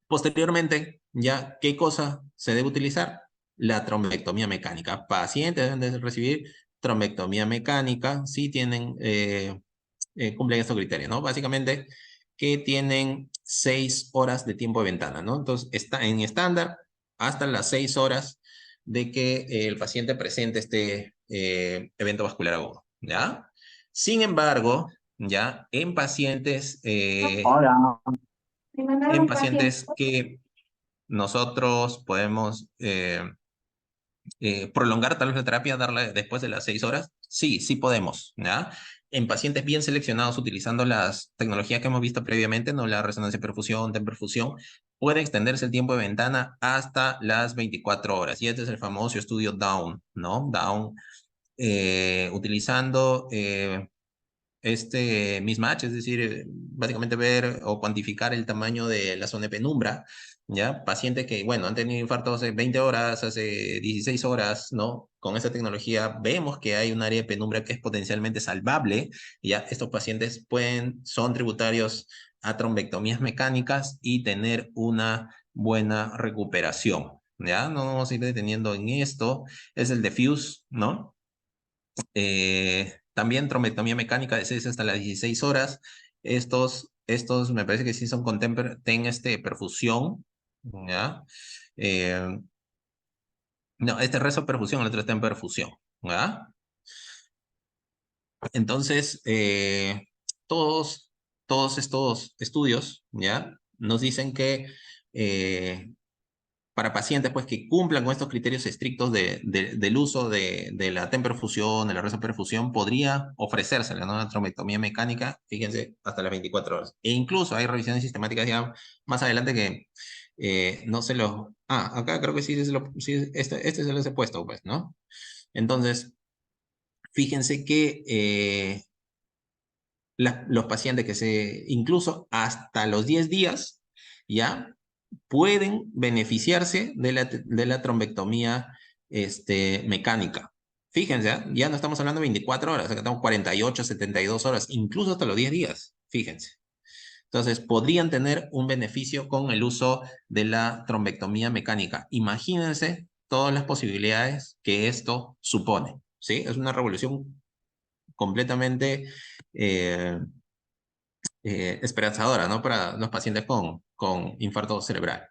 posteriormente, ya, ¿qué cosa se debe utilizar? La trombectomía mecánica. Pacientes deben de recibir trombectomía mecánica si cumplen estos criterios, ¿no? Básicamente, que tienen 6 horas de tiempo de ventana, ¿no? Entonces, está en estándar hasta las 6 horas de que el paciente presente este evento vascular agudo, ¿ya? Sin embargo, ya, Hola. Me mandaron en un paciente. pacientes que nosotros podemos prolongar tal vez la terapia, darle después de las 6 horas. Sí, sí podemos, ¿ya? En pacientes bien seleccionados utilizando las tecnologías que hemos visto previamente, no la resonancia perfusión, TEM-perfusión, puede extenderse el tiempo de ventana hasta las 24 horas. Y este es el famoso estudio Down, ¿no? Down, utilizando este mismatch, es decir, básicamente ver o cuantificar el tamaño de la zona de penumbra, ¿ya? Pacientes que, bueno, han tenido infarto hace 20 horas, hace 16 horas, ¿no? Con esta tecnología vemos que hay un área de penumbra que es potencialmente salvable, ¿ya? Estos pacientes son tributarios a trombectomías mecánicas y tener una buena recuperación, ¿ya? No vamos a ir deteniendo en esto, es el diffuse, ¿no? También trombectomía mecánica de 6 hasta las 16 horas. Estos me parece que sí son con perfusión, ¿ya? Eh, no, este es resoperfusión, el otro está en perfusión, ¿ya? Entonces, todos, todos estos estudios, ¿ya? Nos dicen que eh, para pacientes pues, que cumplan con estos criterios estrictos del uso de la temperfusión, de la resoperfusión, podría ofrecerse ¿no? Una trombectomía mecánica, fíjense, hasta las 24 horas. E incluso hay revisiones sistemáticas ya más adelante que no se los... Ah, acá creo que sí, sí este se los he puesto, pues, ¿no? Entonces, fíjense que los pacientes incluso hasta los 10 días, ¿ya? Pueden beneficiarse de la trombectomía mecánica. Fíjense, ¿eh? Ya no estamos hablando de 24 horas, acá estamos 48, 72 horas, incluso hasta los 10 días, fíjense. Entonces, podrían tener un beneficio con el uso de la trombectomía mecánica. Imagínense todas las posibilidades que esto supone, ¿sí? Es una revolución completamente eh, esperanzadora, ¿no? Para los pacientes con infarto cerebral.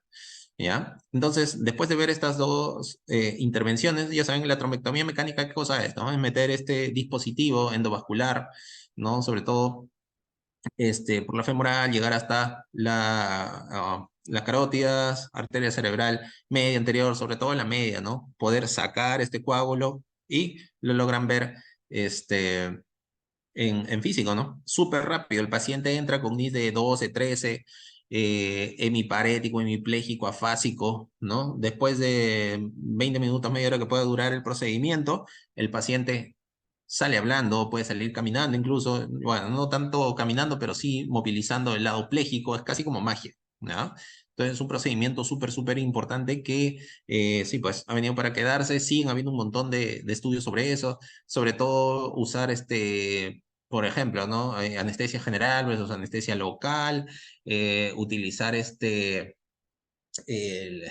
¿Ya? Entonces, después de ver estas dos intervenciones, ya saben, la trombectomía mecánica, ¿qué cosa es? ¿No? Es meter este dispositivo endovascular, ¿no? Sobre todo por la femoral, llegar hasta las carótidas, arteria cerebral media, anterior, sobre todo la media, ¿no? Poder sacar este coágulo y lo logran ver en físico, ¿no? Súper rápido. El paciente entra con NIS de 12, 13, hemiparético, hemipléjico, afásico, ¿no? Después de 20 minutos, media hora que pueda durar el procedimiento, el paciente sale hablando, puede salir caminando incluso, bueno, no tanto caminando, pero sí movilizando el lado pléjico, es casi como magia, ¿no? Entonces es un procedimiento súper, súper importante que sí, pues ha venido para quedarse, siguen habiendo un montón de estudios sobre eso, sobre todo usar por ejemplo, ¿no? Anestesia general versus anestesia local, utilizar el-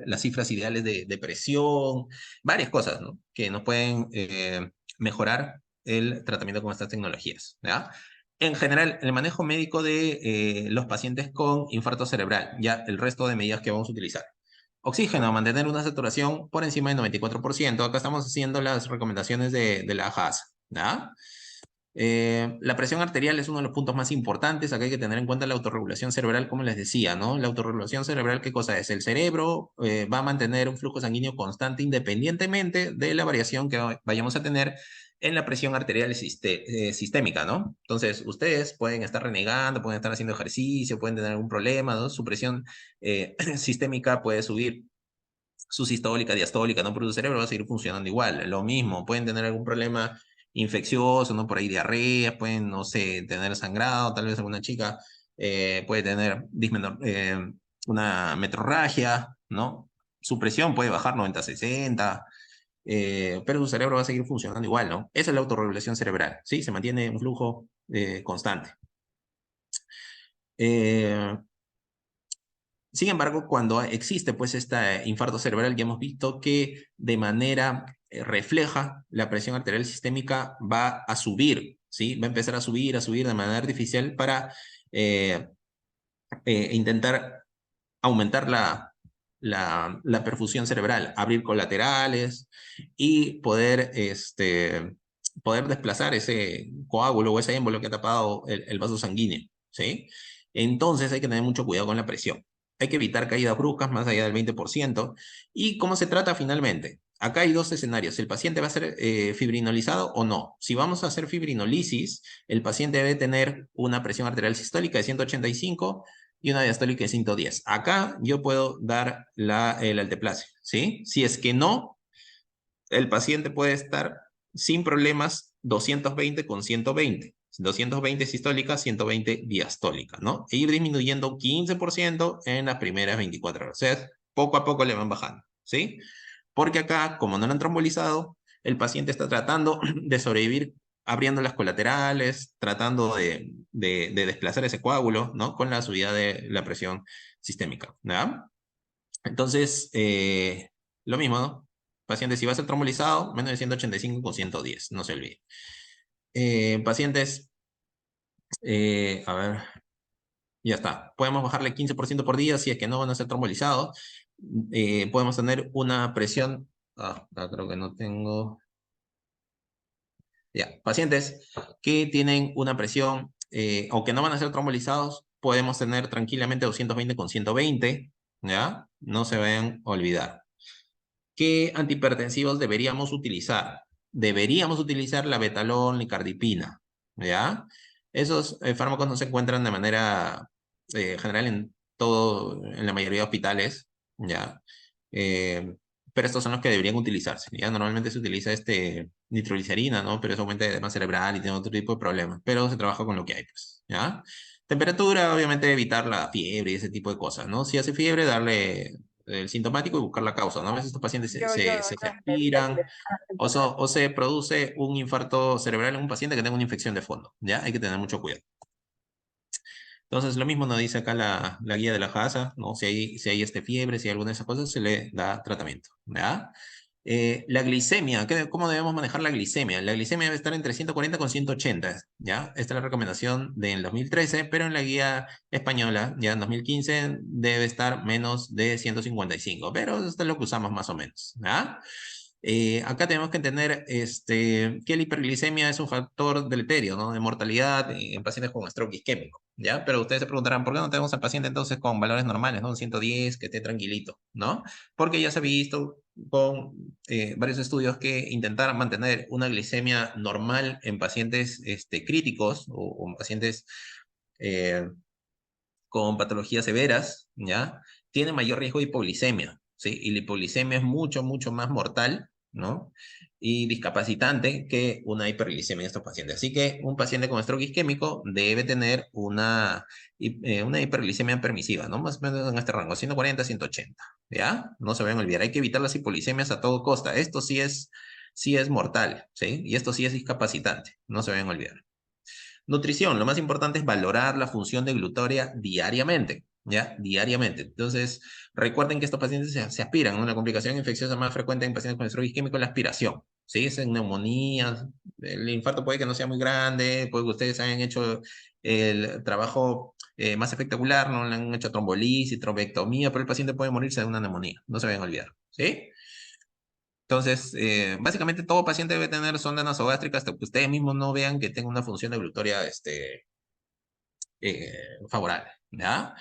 las cifras ideales de presión, varias cosas, ¿no? Que nos pueden mejorar el tratamiento con estas tecnologías, ¿ya? En general, el manejo médico de los pacientes con infarto cerebral, ya el resto de medidas que vamos a utilizar. Oxígeno, mantener una saturación por encima del 94%. Acá estamos haciendo las recomendaciones de la JAS, ¿ya? La presión arterial es uno de los puntos más importantes. Acá hay que tener en cuenta la autorregulación cerebral, como les decía, ¿no? La autorregulación cerebral, ¿qué cosa es? El cerebro va a mantener un flujo sanguíneo constante independientemente de la variación que vayamos a tener en la presión arterial sistémica, ¿no? Entonces, ustedes pueden estar renegando, pueden estar haciendo ejercicio, pueden tener algún problema, ¿no? Su presión sistémica puede subir, su sistólica, diastólica, ¿no? Pero tu cerebro va a seguir funcionando igual. Lo mismo, pueden tener algún problema infeccioso, ¿no? Por ahí diarrea, pueden, no sé, tener sangrado, tal vez alguna chica puede tener una metrorragia, ¿no? Su presión puede bajar 90-60, pero su cerebro va a seguir funcionando igual, ¿no? Esa es la autorregulación cerebral, ¿sí? Se mantiene un flujo constante. Eh, Sin embargo, cuando existe pues este infarto cerebral, ya hemos visto que de manera refleja la presión arterial sistémica va a subir, ¿sí? Va a empezar a subir de manera artificial para eh, intentar aumentar la perfusión cerebral, abrir colaterales y poder desplazar ese coágulo o ese émbolo que ha tapado el vaso sanguíneo, ¿sí? Entonces hay que tener mucho cuidado con la presión. Hay que evitar caídas bruscas más allá del 20%. ¿Y cómo se trata finalmente? Acá hay dos escenarios. ¿El paciente va a ser fibrinolizado o no? Si vamos a hacer fibrinolisis, el paciente debe tener una presión arterial sistólica de 185 y una diastólica de 110. Acá yo puedo dar el alteplase, ¿sí? Si es que no, el paciente puede estar sin problemas 220 con 120. 220 sistólica, 120 diastólica, ¿no? E ir disminuyendo un 15% en las primeras 24 horas. O sea, poco a poco le van bajando, ¿sí? Porque acá, como no lo han trombolizado, el paciente está tratando de sobrevivir abriendo las colaterales, tratando de desplazar ese coágulo, ¿no? Con la subida de la presión sistémica, ¿verdad? Entonces, lo mismo, ¿no? Paciente, si va a ser trombolizado, menos de 185 con 110, no se olvide. Pacientes, a ver, ya está. Podemos bajarle 15% por día si es que no van a ser trombolizados. Podemos tener una presión, creo que no tengo. Ya, pacientes que tienen una presión o que no van a ser trombolizados, podemos tener tranquilamente 220 con 120, ¿ya? No se vayan a olvidar. ¿Qué antihipertensivos deberíamos utilizar? Deberíamos utilizar la betalol, nicardipina, ¿ya? Esos fármacos no se encuentran de manera general en la mayoría de hospitales, ¿ya? Eh, pero estos son los que deberían utilizarse, ¿ya? Normalmente se utiliza nitroglicerina, ¿no? Pero eso aumenta edema cerebral y tiene otro tipo de problemas, pero se trabaja con lo que hay, pues, ¿ya? Temperatura, obviamente evitar la fiebre y ese tipo de cosas, ¿no? Si hace fiebre, darle el sintomático y buscar la causa, ¿no? A veces estos pacientes se aspiran o se produce un infarto cerebral en un paciente que tenga una infección de fondo, ¿ya? Hay que tener mucho cuidado. Entonces, lo mismo nos dice acá la guía de la JASA, ¿no? Si hay fiebre, si hay alguna de esas cosas, se le da tratamiento, ¿ya? La glicemia, ¿cómo debemos manejar la glicemia? La glicemia debe estar entre 140 con 180, ¿ya? Esta es la recomendación del 2013, pero en la guía española, ya en 2015, debe estar menos de 155, pero esto es lo que usamos más o menos, ¿ya? Acá tenemos que entender que la hiperglicemia es un factor deleterio, ¿no? De mortalidad en pacientes con stroke isquémico, ¿ya? Pero ustedes se preguntarán, ¿por qué no tenemos al paciente entonces con valores normales, ¿no? Un 110, que esté tranquilito, ¿no? Porque ya se ha visto con varios estudios que intentar mantener una glicemia normal en pacientes críticos o pacientes eh, con patologías severas, ¿ya? Tiene mayor riesgo de hipoglicemia, ¿sí? Y la hipoglicemia es mucho, mucho más mortal, ¿no? Y discapacitante que una hiperglicemia en estos pacientes. Así que un paciente con stroke isquémico debe tener una hiperglicemia permisiva, ¿no? Más o menos en este rango, 140, 180, ¿ya? No se vayan a olvidar, hay que evitar las hipoglicemias a todo costa. Esto sí es mortal, ¿sí? Y esto sí es discapacitante, no se vayan a olvidar. Nutrición, lo más importante es valorar la función deglutitoria diariamente, ¿ya? Diariamente. Entonces, recuerden que estos pacientes se aspiran, ¿no? Una complicación infecciosa más frecuente en pacientes con stroke isquémico es la aspiración, ¿sí? Es en neumonías, el infarto puede que no sea muy grande, puede que ustedes hayan hecho el trabajo más espectacular, no le han hecho trombolisis, trombectomía, pero el paciente puede morirse de una neumonía, no se vayan a olvidar, ¿sí? Entonces, básicamente todo paciente debe tener sonda nasogástrica hasta que ustedes mismos no vean que tenga una función deglutoria favorable, ¿ya?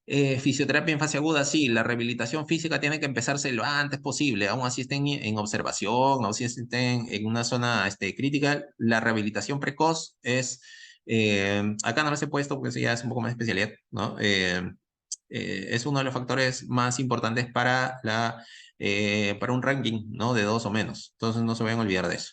Fisioterapia en fase aguda, sí, la rehabilitación física tiene que empezarse lo antes posible, aún así estén en observación, aún así estén en una zona crítica, la rehabilitación precoz acá no lo he puesto porque eso ya es un poco más especialidad, ¿no? Es uno de los factores más importantes para un ranking, ¿no? De 2 o menos. Entonces no se vayan a olvidar de eso.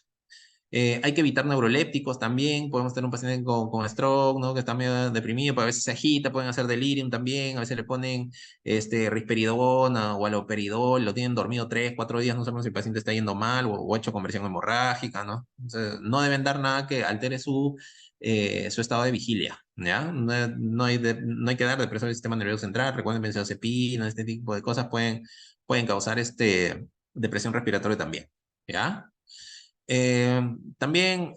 Hay que evitar neurolépticos también. Podemos tener un paciente con stroke, ¿no? Que está medio deprimido, pero a veces se agita, pueden hacer delirium también. A veces le ponen risperidona o aloperidol, lo tienen dormido 3, 4 días. No sabemos si el paciente está yendo mal o ha hecho conversión hemorrágica, ¿no? Entonces, no deben dar nada que altere su estado de vigilia, ¿ya? No hay que dar depresor del sistema nervioso central. Recuerden, benzodiazepina, este tipo de cosas pueden causar depresión respiratoria también, ¿ya? Eh, También,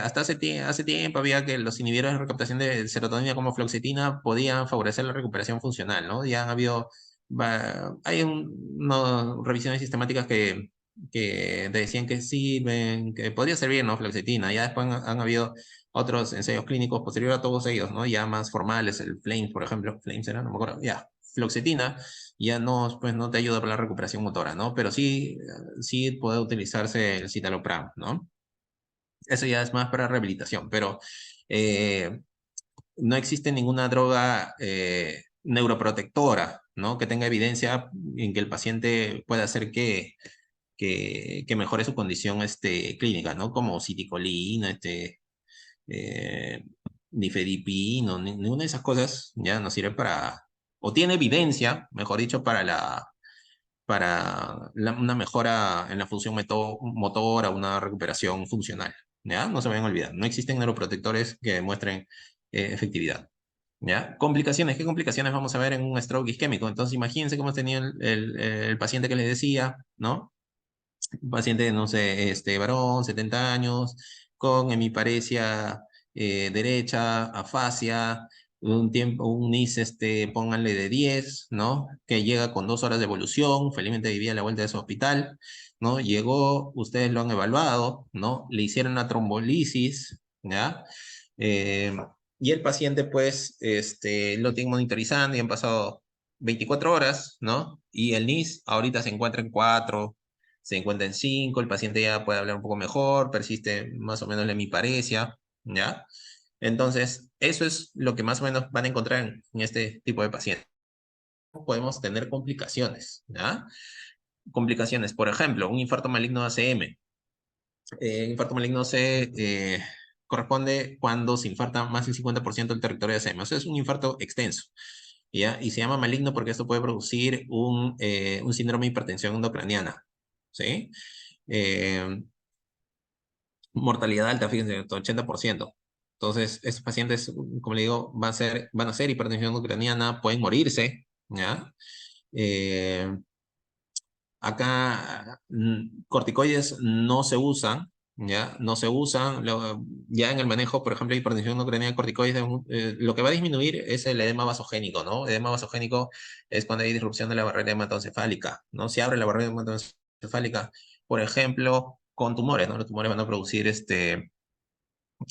hasta hace tiempo había que los inhibidores de recaptación de serotonina como fluoxetina podían favorecer la recuperación funcional, ¿no? Ya han habido, hay revisiones sistemáticas que decían que sirven, que podría servir, ¿no? Fluoxetina. Ya después han habido otros ensayos clínicos posteriores a todos ellos, ¿no? Ya más formales, el Flames, por ejemplo. Flames era, no me acuerdo, ya. fluoxetina ya no, pues, no te ayuda para la recuperación motora, ¿no? Pero sí, sí puede utilizarse el citalopram, ¿no? Eso ya es más para rehabilitación, pero eh, no existe ninguna droga neuroprotectora, ¿no? Que tenga evidencia en que el paciente pueda hacer que mejore su condición clínica, ¿no? Como citicolina, eh, nifedipino, ninguna de esas cosas ya no sirve para, o tiene evidencia, mejor dicho, una mejora en la función motora, una recuperación funcional, ¿ya? No se vayan a olvidar, no existen neuroprotectores que demuestren efectividad. ¿Ya? Complicaciones, ¿qué complicaciones vamos a ver en un stroke isquémico? Entonces, imagínense cómo tenía el paciente que les decía, ¿no? Un paciente, no sé, varón, 70 años, con hemiparesia derecha, afasia, un NIS, pónganle de 10, ¿no? Que llega con 2 horas de evolución, felizmente vivía a la vuelta de su hospital, ¿no? Llegó, ustedes lo han evaluado, ¿no? Le hicieron una trombolisis, ¿ya? Eh, y el paciente, pues, lo tienen monitorizando y han pasado 24 horas, ¿no? Y el NIS ahorita se encuentra en 4, se encuentra en 5, el paciente ya puede hablar un poco mejor, persiste más o menos la hemiparesia, ¿ya? Entonces, eso es lo que más o menos van a encontrar en este tipo de pacientes. Podemos tener complicaciones, ¿ya? Complicaciones, por ejemplo, un infarto maligno ACM. Infarto maligno C corresponde cuando se infarta más del 50% del territorio de ACM. O sea, es un infarto extenso, ¿ya? Y se llama maligno porque esto puede producir un síndrome de hipertensión endocraniana, ¿sí? Eh, Mortalidad alta, fíjense, hasta 80%. Entonces, estos pacientes, como le digo, van a ser hipertensión ucraniana, pueden morirse, ¿ya? Eh, Acá corticoides no se usan, ¿ya? No se usan. Ya en el manejo, por ejemplo, de hipertensión ucraniana, corticoides, lo que va a disminuir es el edema vasogénico, ¿no? Edema vasogénico es cuando hay disrupción de la barrera hematoencefálica, ¿no? Si abre la barrera hematoencefálica, por ejemplo, con tumores, ¿no? Los tumores van a producir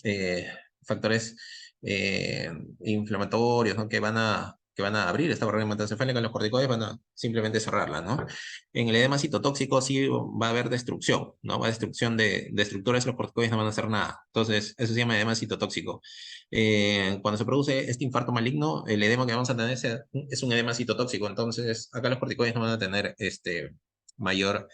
eh, factores eh, inflamatorios, ¿no? Que van a abrir esta barrera hematoencefálica, los corticoides van a simplemente cerrarla, ¿no? En el edema citotóxico sí va a haber destrucción, ¿no? Va a destrucción de estructuras, los corticoides no van a hacer nada. Entonces, eso se llama edema citotóxico. Cuando se produce este infarto maligno, el edema que vamos a tener es un edema citotóxico. Entonces, acá los corticoides no van a tener mayor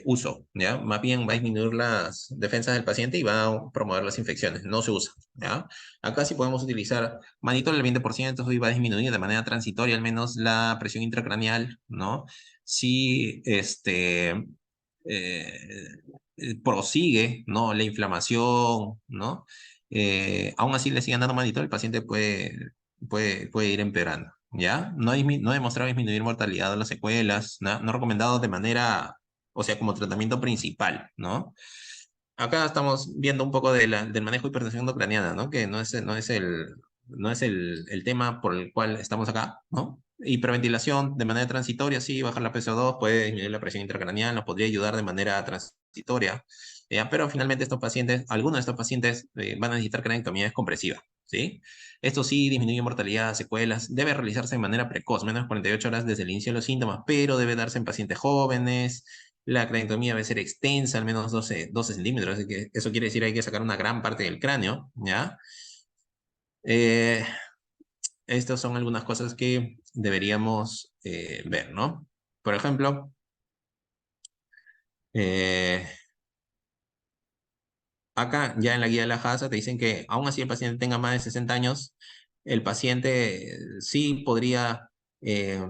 uso, ¿ya? Más bien va a disminuir las defensas del paciente y va a promover las infecciones, no se usa, ¿ya? Acá sí podemos utilizar manitol el 20% y va a disminuir de manera transitoria al menos la presión intracraneal, ¿no? Si prosigue, ¿no? La inflamación, ¿no? Aún así le sigan dando manitol, el paciente puede ir empeorando, ¿ya? No ha demostrado disminuir mortalidad de las secuelas, no recomendado de manera, o sea, como tratamiento principal, ¿no? Acá estamos viendo un poco del manejo de hipertensión endocraniana, ¿no? Que no es el tema por el cual estamos acá, ¿no? Hiperventilación de manera transitoria, sí, bajar la PSO2 puede disminuir la presión intracraneal, nos podría ayudar de manera transitoria, ¿ya? Pero finalmente estos pacientes, algunos de estos pacientes van a necesitar craniotomía compresiva, ¿sí? Esto sí disminuye mortalidad, secuelas, debe realizarse de manera precoz, menos de 48 horas desde el inicio de los síntomas, pero debe darse en pacientes jóvenes. La craniotomía debe ser extensa, al menos 12 centímetros, así que eso quiere decir que hay que sacar una gran parte del cráneo, ¿ya? Eh, Estas son algunas cosas que deberíamos ver, ¿no? Por ejemplo, eh, acá ya en la guía de la JASA te dicen que aún así el paciente tenga más de 60 años, el paciente sí podría eh,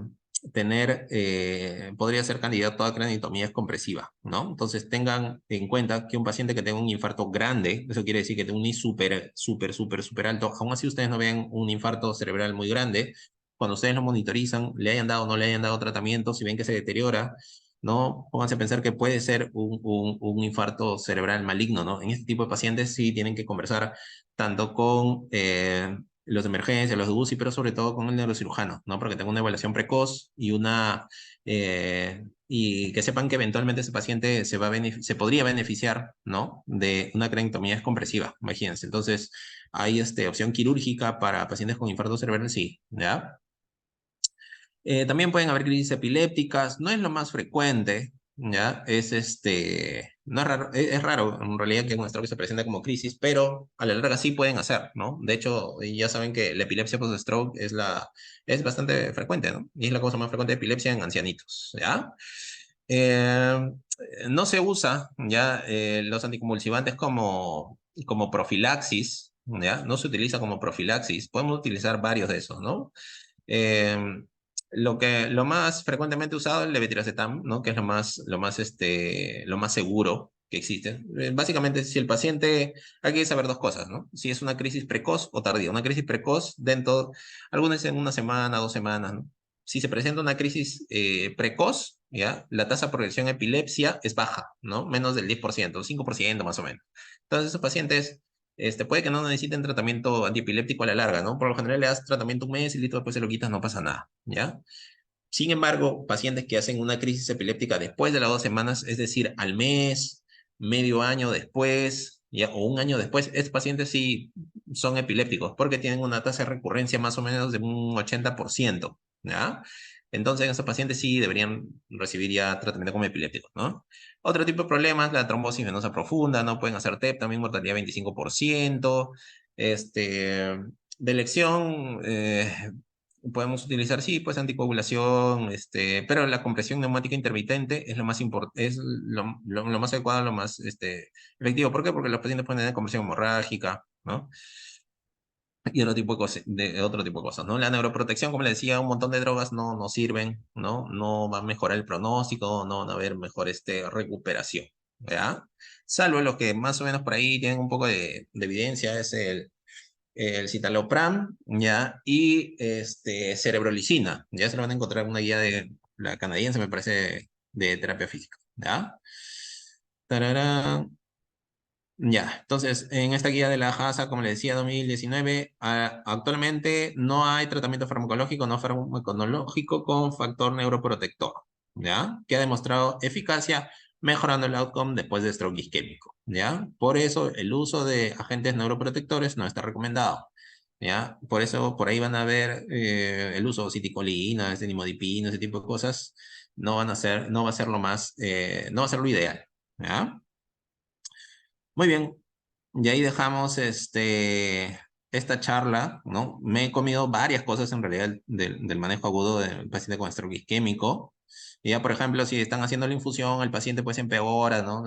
podría ser candidato a craniotomía compresiva, ¿no? Entonces tengan en cuenta que un paciente que tenga un infarto grande, eso quiere decir que tenga un I súper alto, aún así ustedes no vean un infarto cerebral muy grande, cuando ustedes lo monitorizan, le hayan dado o no le hayan dado tratamiento, si ven que se deteriora, ¿no? Pónganse a pensar que puede ser un infarto cerebral maligno, ¿no? En este tipo de pacientes sí tienen que conversar tanto con los de emergencia, los de UCI, pero sobre todo con el neurocirujano, ¿no? Porque tenga una evaluación precoz y que sepan que eventualmente ese paciente se podría beneficiar, ¿no? De una craniotomía compresiva, imagínense. Entonces, hay opción quirúrgica para pacientes con infarto cerebral, sí, ¿ya? También pueden haber crisis epilépticas, no es lo más frecuente, ¿ya? No es raro, es raro en realidad que un stroke se presente como crisis, pero a la larga sí pueden hacer, ¿no? De hecho, ya saben que la epilepsia post-stroke es bastante frecuente, ¿no? Y es la causa más frecuente de epilepsia en ancianitos, ¿ya? Eh, no se usa ya los anticonvulsivantes como profilaxis, ¿ya? No se utiliza como profilaxis, podemos utilizar varios de esos, ¿no? Eh, lo más frecuentemente usado es el levetiracetam, ¿no? Que es lo más seguro que existe. Básicamente, si el paciente, hay que saber dos cosas, ¿no? Si es una crisis precoz o tardía. Una crisis precoz, algunas en una semana, 2 semanas, ¿no? Si se presenta una crisis precoz, ¿ya? La tasa de progresión epilepsia es baja, ¿no? Menos del 10%, 5% más o menos. Entonces, esos pacientes puede que no necesiten tratamiento antiepiléptico a la larga, ¿no? Por lo general le das tratamiento un mes y listo, después se lo quitas, no pasa nada, ¿ya? Sin embargo, pacientes que hacen una crisis epiléptica después de las 2 semanas, es decir, al mes, medio año después, ¿ya? O un año después, estos pacientes sí son epilépticos porque tienen una tasa de recurrencia más o menos de un 80%, ¿ya? Entonces, esos pacientes sí deberían recibir ya tratamiento como epilépticos, ¿no? Otro tipo de problemas, la trombosis venosa profunda, ¿no? Pueden hacer TEP, también mortalidad 25%, de elección, podemos utilizar, sí, pues anticoagulación, pero la compresión neumática intermitente es lo más es lo más adecuado, lo más efectivo. ¿Por qué? Porque los pacientes pueden tener compresión hemorrágica, ¿no? Y otro tipo de cosas, ¿no? La neuroprotección, como le decía, un montón de drogas no sirven, ¿no? No va a mejorar el pronóstico, no van a haber mejor recuperación, ¿ya? Salvo los que más o menos por ahí tienen un poco de evidencia, es el citalopram, ¿ya? Y cerebrolicina. Ya se lo van a encontrar en una guía de la canadiense, me parece, de terapia física, ¿ya? Tararán. Ya, entonces, en esta guía de la JASA, como le decía, 2019, actualmente no hay tratamiento farmacológico, no farmacológico con factor neuroprotector, ¿ya? Que ha demostrado eficacia mejorando el outcome después de stroke isquémico, ¿ya? Por eso, el uso de agentes neuroprotectores no está recomendado, ¿ya? Por eso, por ahí van a ver el uso de citicolina, nimodipina, ese tipo de cosas, no va a ser no va a ser lo ideal, ¿ya? Muy bien, y ahí dejamos esta charla, ¿no? Me he comido varias cosas en realidad del manejo agudo del paciente con stroke isquémico. Y ya, por ejemplo, si están haciendo la infusión, el paciente pues empeora, ¿no?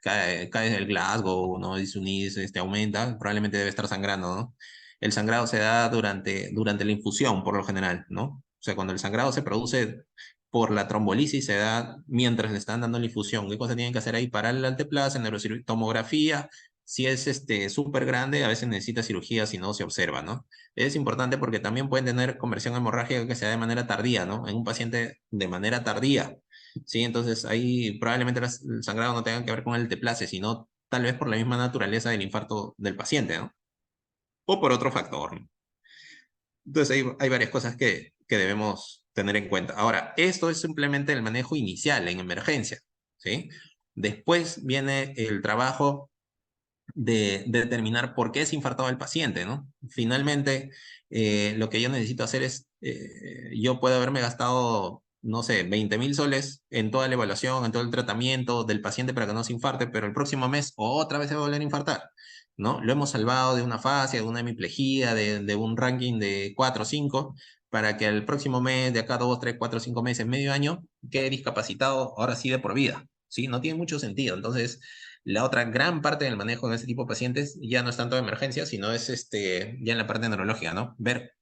Cae el Glasgow, ¿no? Y su NIS aumenta, probablemente debe estar sangrando, ¿no? El sangrado se da durante la infusión, por lo general, ¿no? O sea, cuando el sangrado se produce por la trombolisis se da mientras le están dando la infusión. ¿Qué cosa tienen que hacer ahí? Parar el alteplase, tomografía. Si es súper grande, a veces necesita cirugía si no se observa, ¿no? Es importante porque también pueden tener conversión hemorrágica que se da de manera tardía, ¿no? En un paciente de manera tardía, ¿sí? Entonces ahí probablemente el sangrado no tenga que ver con el alteplase, sino tal vez por la misma naturaleza del infarto del paciente, ¿no? O por otro factor, ¿no? Entonces hay varias cosas que debemos tener en cuenta. Ahora, esto es simplemente el manejo inicial en emergencia, ¿sí? Después viene el trabajo de determinar por qué es infartado el paciente, ¿no? Finalmente, lo que yo necesito hacer es, yo puedo haberme gastado, no sé, 20.000 soles en toda la evaluación, en todo el tratamiento del paciente para que no se infarte, pero el próximo mes otra vez se va a volver a infartar, ¿no? Lo hemos salvado de una fascia, de una hemiplegia, de un ranking de 4 o 5, para que el próximo mes, de acá 2, 3, 4, 5 meses, medio año, quede discapacitado ahora sí de por vida, ¿sí? No tiene mucho sentido. Entonces, la otra gran parte del manejo de este tipo de pacientes ya no es tanto de emergencia, sino es ya en la parte neurológica, ¿no? Ver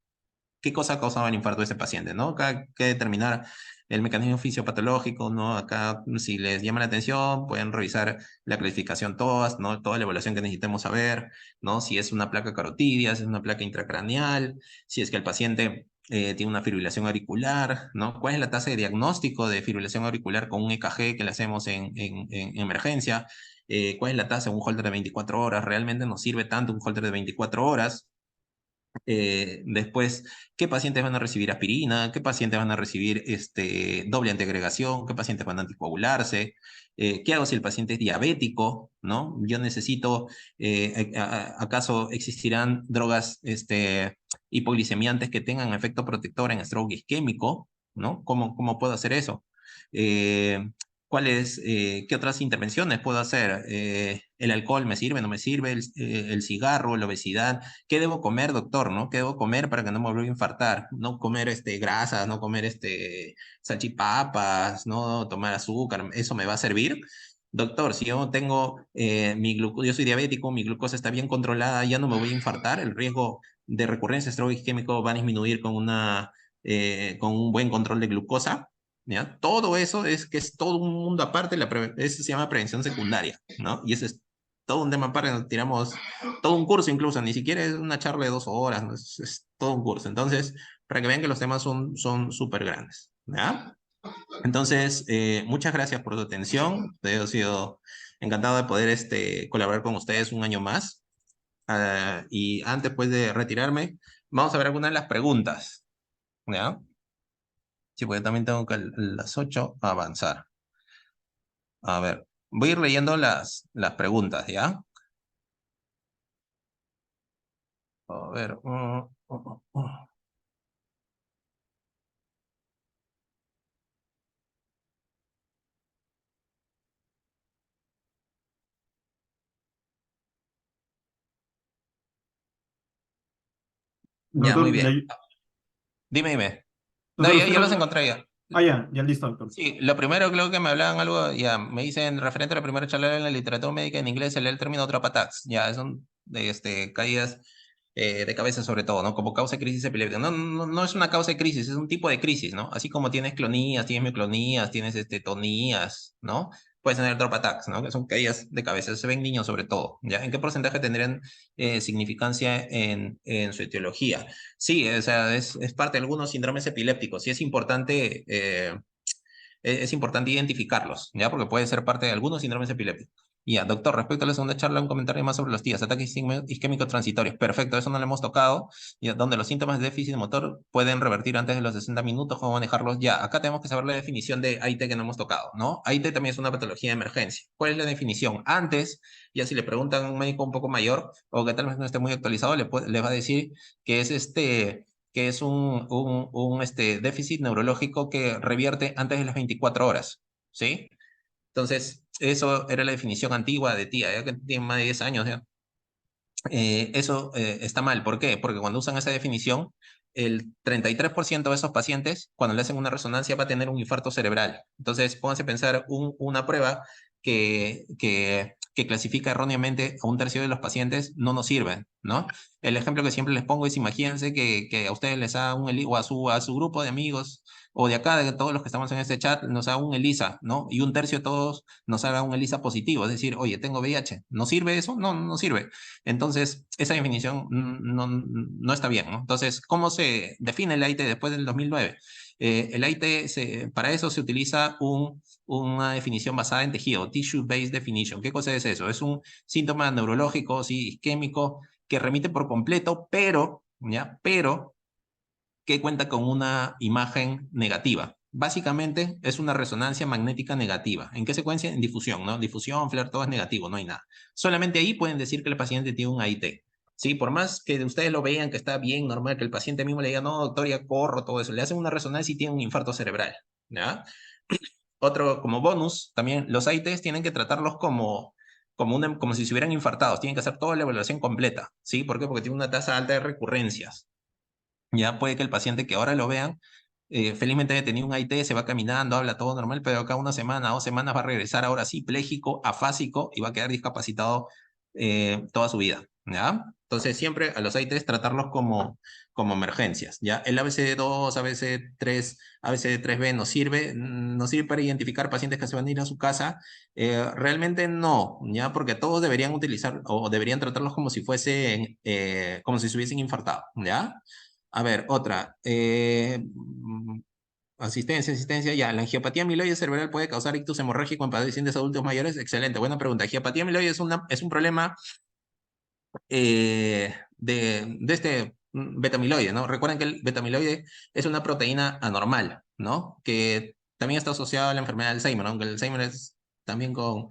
qué cosa causaba el infarto de ese paciente, ¿no? Acá hay que determinar el mecanismo fisiopatológico, ¿no? Acá, si les llama la atención, pueden revisar la clasificación TOAS, ¿no? Toda la evaluación que necesitemos saber, ¿no? Si es una placa carotidia, si es una placa intracraneal, si es que el paciente tiene una fibrilación auricular, ¿no? ¿Cuál es la tasa de diagnóstico de fibrilación auricular con un EKG que le hacemos en emergencia? ¿Cuál es la tasa de un holter de 24 horas? ¿Realmente nos sirve tanto un holter de 24 horas? Después, ¿qué pacientes van a recibir aspirina? ¿Qué pacientes van a recibir doble antiagregación? ¿Qué pacientes van a anticoagularse? ¿Qué hago si el paciente es diabético? ¿No? Yo necesito, ¿acaso existirán drogas hipoglicemiantes que tengan efecto protector en stroke isquémico, ¿no? ¿Cómo puedo hacer eso? ¿Qué otras intervenciones puedo hacer? ¿El alcohol me sirve, no me sirve? ¿El cigarro, la obesidad? ¿Qué debo comer, doctor, no? ¿Qué debo comer para que no me vuelva a infartar? No comer grasas, no comer salchipapas, no tomar azúcar, ¿eso me va a servir? Doctor, si yo tengo yo soy diabético, mi glucosa está bien controlada, ya no me voy a infartar, el riesgo de recurrencia de stroke isquémico va a disminuir con un buen control de glucosa. ¿Ya? Todo eso es todo un mundo aparte, eso se llama prevención secundaria, ¿no? Y eso es todo un tema aparte, nos tiramos todo un curso incluso, ni siquiera es una charla de 2 horas, ¿no? Es todo un curso. Entonces, para que vean que los temas son súper grandes, ¿ya? Entonces, muchas gracias por tu atención, he sido encantado de poder colaborar con ustedes un año más. Y antes pues de retirarme, vamos a ver algunas de las preguntas, ¿ya? Sí, porque también tengo que a las 8 avanzar. A ver, voy a ir leyendo las preguntas, ¿ya? A ver. Ya, muy Doctor, bien. Dime. No, doctor, ya los encontré ya. ya listo, doctor. Sí, lo primero creo que me hablaban algo, ya, me dicen referente a la primera charla en la literatura médica en inglés, se lee el término drop attacks, ya, son caídas de cabeza sobre todo, ¿no? Como causa de crisis epiléptica. No es una causa de crisis, es un tipo de crisis, ¿no? Así como tienes clonías, tienes mioclonías, tienes tonías, ¿no? Puedes tener drop attacks, ¿no? Que son caídas de cabeza, se ven niños sobre todo, ¿ya? ¿En qué porcentaje tendrían significancia en su etiología? Sí, o sea, es parte de algunos síndromes epilépticos y es importante identificarlos, ¿ya? Porque puede ser parte de algunos síndromes epilépticos. Ya, doctor, respecto a la segunda charla, un comentario más sobre los TIAs, ataques isquémicos transitorios. Perfecto, eso no lo hemos tocado, ya, donde los síntomas de déficit motor pueden revertir antes de los 60 minutos, cómo manejarlos ya. Acá tenemos que saber la definición de AIT que no hemos tocado, ¿no? AIT también es una patología de emergencia. ¿Cuál es la definición? Antes, ya si le preguntan a un médico un poco mayor, o que tal vez no esté muy actualizado, le va a decir que es déficit neurológico que revierte antes de las 24 horas, ¿sí? Entonces, eso era la definición antigua de tía, ya que tiene más de 10 años, ya. Eso está mal. ¿Por qué? Porque cuando usan esa definición, el 33% de esos pacientes, cuando le hacen una resonancia, va a tener un infarto cerebral. Entonces, pónganse a pensar una prueba que clasifica erróneamente a un tercio de los pacientes, no nos sirve, ¿no? El ejemplo que siempre les pongo es, imagínense que a ustedes les haga o a su grupo de amigos, o de acá, de todos los que estamos en este chat, nos haga un ELISA, ¿no? Y un tercio de todos nos haga un ELISA positivo, es decir, oye, tengo VIH. ¿No sirve eso? No sirve. Entonces, esa definición no está bien, ¿no? Entonces, ¿cómo se define el AIT después del 2009? El AIT, para eso se utiliza una definición basada en tejido, tissue-based definition. ¿Qué cosa es eso? Es un síntoma neurológico, sí, isquémico, que remite por completo, pero que cuenta con una imagen negativa. Básicamente es una resonancia magnética negativa. ¿En qué secuencia? En difusión, ¿no? Difusión, FLAIR, todo es negativo, no hay nada. Solamente ahí pueden decir que el paciente tiene un AIT. ¿Sí? Por más que ustedes lo vean que está bien, normal, que el paciente mismo le diga, no, doctor, ya corro, todo eso, le hacen una resonancia y tiene un infarto cerebral, ¿ya? Otro, como bonus, también los AITs tienen que tratarlos como si se hubieran infartados, tienen que hacer toda la evaluación completa, ¿sí? ¿Por qué? Porque tiene una tasa alta de recurrencias. Ya puede que el paciente que ahora lo vean, felizmente haya tenido un AIT, se va caminando, habla todo normal, pero acá una semana, 2 semanas va a regresar ahora sí pléjico, afásico y va a quedar discapacitado toda su vida, ¿ya? Entonces siempre a los AITs tratarlos como emergencias, ¿ya? El ABCD2, ABCD3, ABCD3B no sirve para identificar pacientes que se van a ir a su casa, realmente no, ¿ya? Porque todos deberían utilizar o deberían tratarlos como si como si estuviesen infartados, ¿ya? A ver, otra. Asistencia, ya. ¿La angiopatía amiloide cerebral puede causar ictus hemorrágico en pacientes adultos mayores? Excelente, buena pregunta. Angiopatía amiloide es un problema de betamiloide, ¿no? Recuerden que el betamiloide es una proteína anormal, ¿no? Que también está asociada a la enfermedad de Alzheimer, ¿no? Aunque el Alzheimer es también con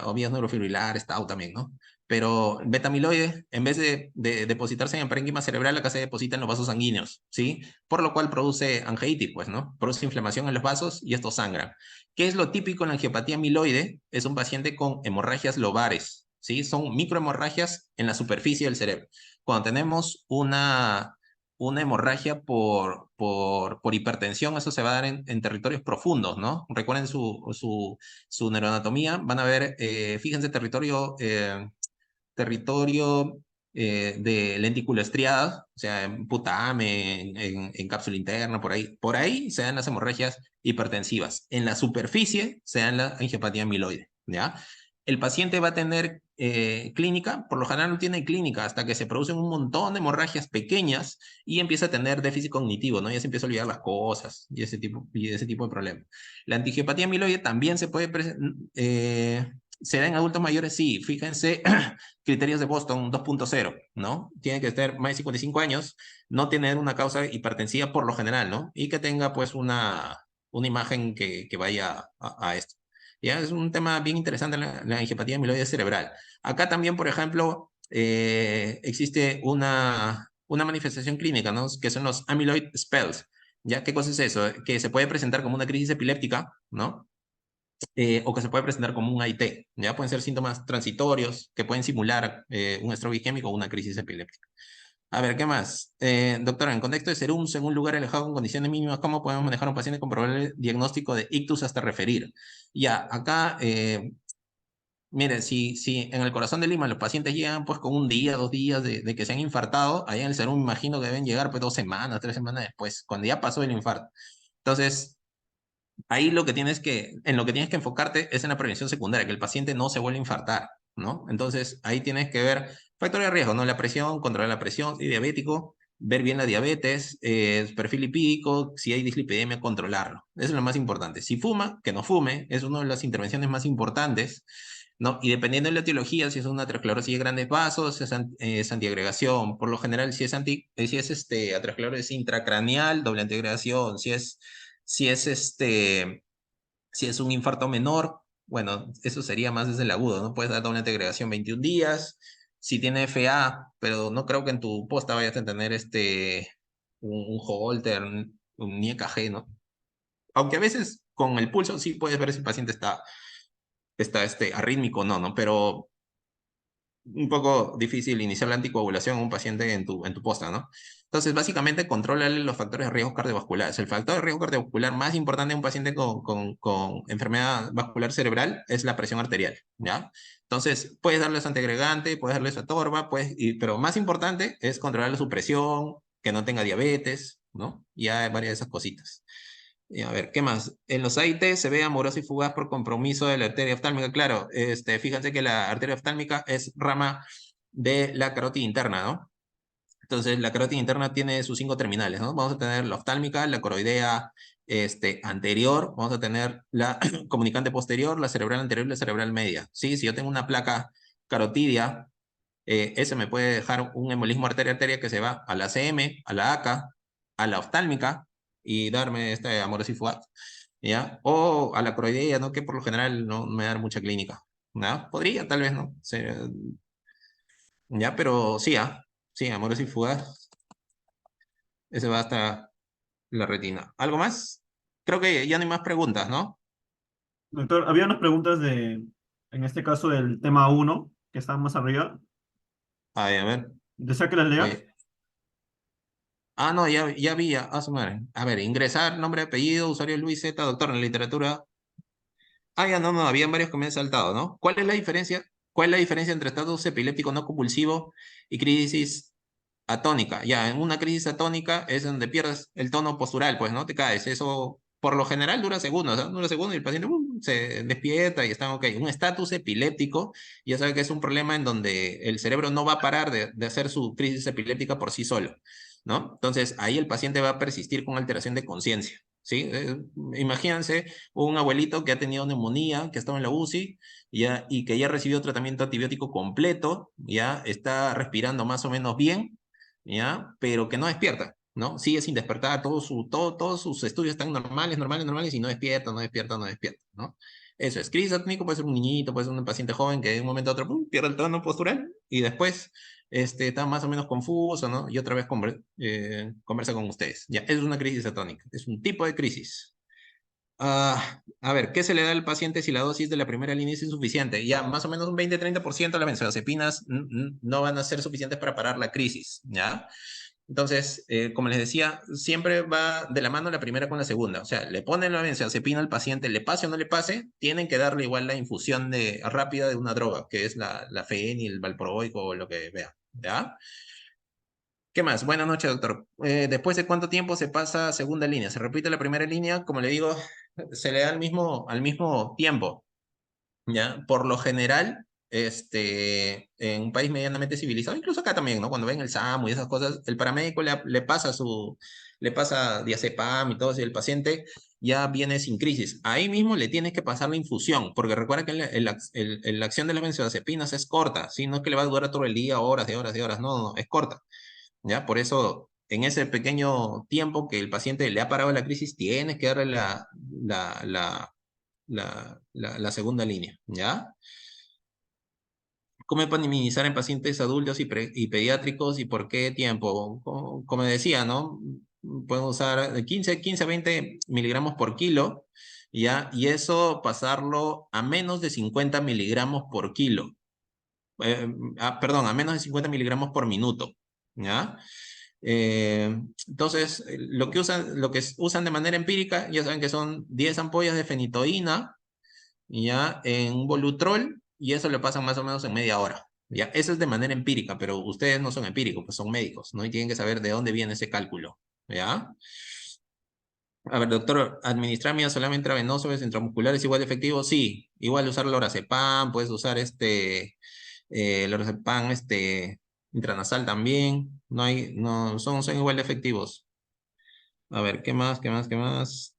o vías neurofibrilares, tau también, ¿no? pero el beta-amiloide, en vez de depositarse en el parénquima cerebral, acá se deposita en los vasos sanguíneos, ¿sí? Por lo cual produce angeitis, pues, ¿no? Produce inflamación en los vasos y estos sangran. ¿Qué es lo típico en la angiopatía amiloide? Es un paciente con hemorragias lobares, ¿sí? Son microhemorragias en la superficie del cerebro. Cuando tenemos una hemorragia por hipertensión, eso se va a dar en territorios profundos, ¿no? Recuerden su neuroanatomía, van a ver, fíjense, territorio de lentícula estriada, o sea, en putame, en cápsula interna, por ahí. Por ahí se dan las hemorragias hipertensivas. En la superficie se dan la angiopatía amiloide, ¿ya? El paciente va a tener clínica, por lo general no tiene clínica hasta que se producen un montón de hemorragias pequeñas y empieza a tener déficit cognitivo, ¿no? Ya se empieza a olvidar las cosas y ese tipo de problemas. La angiopatía amiloide también se da en adultos mayores, sí, fíjense, criterios de Boston 2.0, ¿no? Tiene que tener más de 55 años, no tener una causa hipertensiva por lo general, ¿no? Y que tenga pues una imagen que vaya a esto. Ya es un tema bien interesante la angiopatía amiloide cerebral. Acá también, por ejemplo, existe una manifestación clínica, ¿no? Que son los amyloid spells. ¿Ya? ¿Qué cosa es eso? Que se puede presentar como una crisis epiléptica, ¿no? O que se puede presentar como un AIT. Ya pueden ser síntomas transitorios que pueden simular un stroke isquémico o una crisis epiléptica. A ver, ¿qué más? Doctora, en contexto de SERUMS, en un lugar alejado con condiciones mínimas, ¿cómo podemos manejar a un paciente con probable diagnóstico de ictus hasta referir? Ya, acá, miren, si en el corazón de Lima los pacientes llegan pues con un día, 2 días de que se han infartado, allá en el SERUM me imagino que deben llegar pues 2 semanas, 3 semanas después, cuando ya pasó el infarto. Entonces, ahí en lo que tienes que enfocarte es en la prevención secundaria, que el paciente no se vuelva a infartar, ¿no? Entonces, ahí tienes que ver factores de riesgo, ¿no? La presión, controlar la presión, si diabético, ver bien la diabetes, perfil lipídico, si hay dislipidemia, controlarlo. Eso es lo más importante. Si fuma, que no fume, es una de las intervenciones más importantes, ¿no? Y dependiendo de la etiología, si es una aterosclerosis de grandes vasos, es antiagregación. Por lo general, si es aterosclerosis intracraneal, doble antiagregación. Si es un infarto menor, bueno, eso sería más desde el agudo, ¿no? Puedes dar doble antiagregación 21 días. Si tiene FA, pero no creo que en tu posta vayas a tener un Holter, un EKG, ¿no? Aunque a veces con el pulso sí puedes ver si el paciente está arrítmico o no, ¿no? Pero un poco difícil iniciar la anticoagulación a un paciente en tu posta, ¿no? Entonces, básicamente, contrólale los factores de riesgo cardiovasculares. El factor de riesgo cardiovascular más importante en un paciente con enfermedad vascular cerebral es la presión arterial, ¿ya? Entonces, puedes darles antiagregante, puedes darles atorva, pero más importante es controlar su presión, que no tenga diabetes, ¿no? Ya hay varias de esas cositas. Y a ver, ¿qué más? En los AIT se ve amoroso y fugaz por compromiso de la arteria oftálmica. Claro, fíjense que la arteria oftálmica es rama de la carótida interna, ¿no? Entonces, la carótida interna tiene sus 5 terminales, ¿no? Vamos a tener la oftálmica, la coroidea anterior, vamos a tener la comunicante posterior, la cerebral anterior y la cerebral media. ¿Sí? Si yo tengo una placa carotidia, ese me puede dejar un embolismo arteria-arteria que se va a la CM, a la ACA, a la oftálmica y darme este amorosifugaz, ¿ya? O a la croidea, ¿no? Que por lo general no me da mucha clínica, ¿no? Podría, tal vez, ¿no? Ya, pero sí, sí, amorosifugaz, ese va hasta la retina. ¿Algo más? Creo que ya no hay más preguntas, ¿no? Doctor, había unas preguntas en este caso, del tema uno que está más arriba. Ay, a ver. ¿Desea que las lea? eh, no, ya vi, su madre. A ver, ingresar, nombre, apellido, usuario Luis Z, doctor en literatura. Ya no, habían varios que me han saltado, ¿no? ¿Cuál es la diferencia? ¿Cuál es la diferencia entre estatus epiléptico no convulsivo y crisis atónica? Ya, en una crisis atónica es donde pierdes el tono postural, pues, ¿no? Te caes. Eso, por lo general, dura segundos, ¿no? Dura segundos y el paciente se despierta y está ok. Un estatus epiléptico, ya sabe que es un problema en donde el cerebro no va a parar de hacer su crisis epiléptica por sí solo, ¿no? Entonces, ahí el paciente va a persistir con alteración de conciencia, ¿sí? Imagínense un abuelito que ha tenido neumonía, que ha estado en la UCI, ya, y que ya recibió tratamiento antibiótico completo, ya está respirando más o menos bien, ya, pero que no despierta, ¿no? Sigue sin despertar, todos sus estudios están normales, normales, normales, y no despierta, no despierta, no despierta, ¿no? Eso es, crisis atónico puede ser un niñito, puede ser un paciente joven que de un momento a otro pierde el tono postural y después está más o menos confuso, ¿no? Y otra vez conversa con ustedes. Ya, eso es una crisis atónica, es un tipo de crisis. A ver, ¿qué se le da al paciente si la dosis de la primera línea es insuficiente? Ya, más o menos un 20-30% de las benzodiazepinas no van a ser suficientes para parar la crisis, ¿ya? Entonces, como les decía, siempre va de la mano la primera con la segunda. O sea, le ponen la benzodiazepina al paciente, le pase o no le pase, tienen que darle igual la infusión rápida de una droga, que es la fenil, el valproico o lo que vea, ¿ya? ¿Qué más? Buenas noches, doctor. ¿Después de cuánto tiempo se pasa a segunda línea? ¿Se repite la primera línea? Como le digo, se le da al mismo tiempo, ¿ya? Por lo general, en un país medianamente civilizado, incluso acá también, ¿no? Cuando ven el SAMU y esas cosas, el paramédico le pasa diazepam y todo eso, y el paciente ya viene sin crisis. Ahí mismo le tienes que pasar la infusión, porque recuerda que la acción de las benzodiazepinas es corta, ¿sí? No es que le va a durar todo el día, horas de horas de horas, no, no, es corta. ¿Ya? Por eso, en ese pequeño tiempo que el paciente le ha parado la crisis, tienes que darle la segunda línea, ¿ya? ¿Cómo pueden minimizar en pacientes adultos y pediátricos y por qué tiempo? Como decía, ¿no? Pueden usar de 15 a 20 miligramos por kilo, ¿ya? Y eso pasarlo a menos de 50 miligramos por kilo. Perdón, a menos de 50 miligramos por minuto, ¿ya? Entonces, lo que usan de manera empírica, ya saben que son 10 ampollas de fenitoína, ya, en un Volutrol, y eso le pasan más o menos en media hora, ya. Eso es de manera empírica, pero ustedes no son empíricos, pues son médicos, ¿no? Y tienen que saber de dónde viene ese cálculo, ¿ya? A ver, doctor, ¿administrar midazolam intravenoso es intramuscular es igual de efectivo? Sí, igual usar lorazepam, puedes usar lorazepam, intranasal también, no, son igual de efectivos. A ver, ¿qué más, qué más, qué más?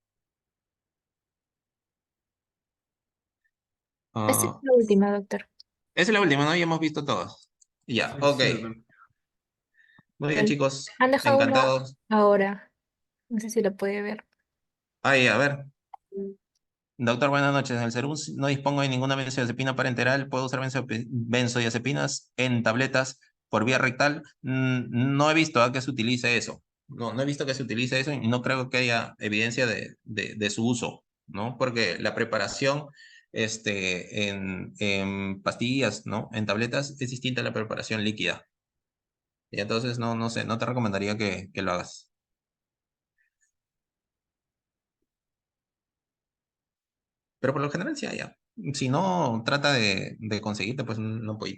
Esta es Ah, la última, doctor. esa es la última, ¿no? Ya hemos visto todos. Ya, ok. Sí, doctor. Muy bien, chicos. Han dejado una Encantados. ahora. No sé si lo puede ver. Ay, a ver. Doctor, buenas noches. En el Perú no dispongo de ninguna benzodiazepina parenteral. ¿Puedo usar benzodiazepinas en tabletas por vía rectal? No he visto que se utilice eso. No, no he visto que se utilice eso y no creo que haya evidencia de su uso, ¿no? Porque la preparación en pastillas, ¿no? En tabletas es distinta a la preparación líquida. Y entonces, no sé, no te recomendaría que lo hagas. Pero por lo general sí hay. Ya. Si no, trata de conseguirte, pues no puedo.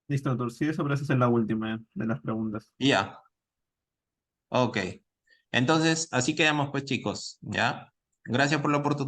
Listo, doctor. Sí, eso parece ser la última de las preguntas. Ya, ok. Entonces, así quedamos pues chicos, ¿ya? Gracias por la oportunidad.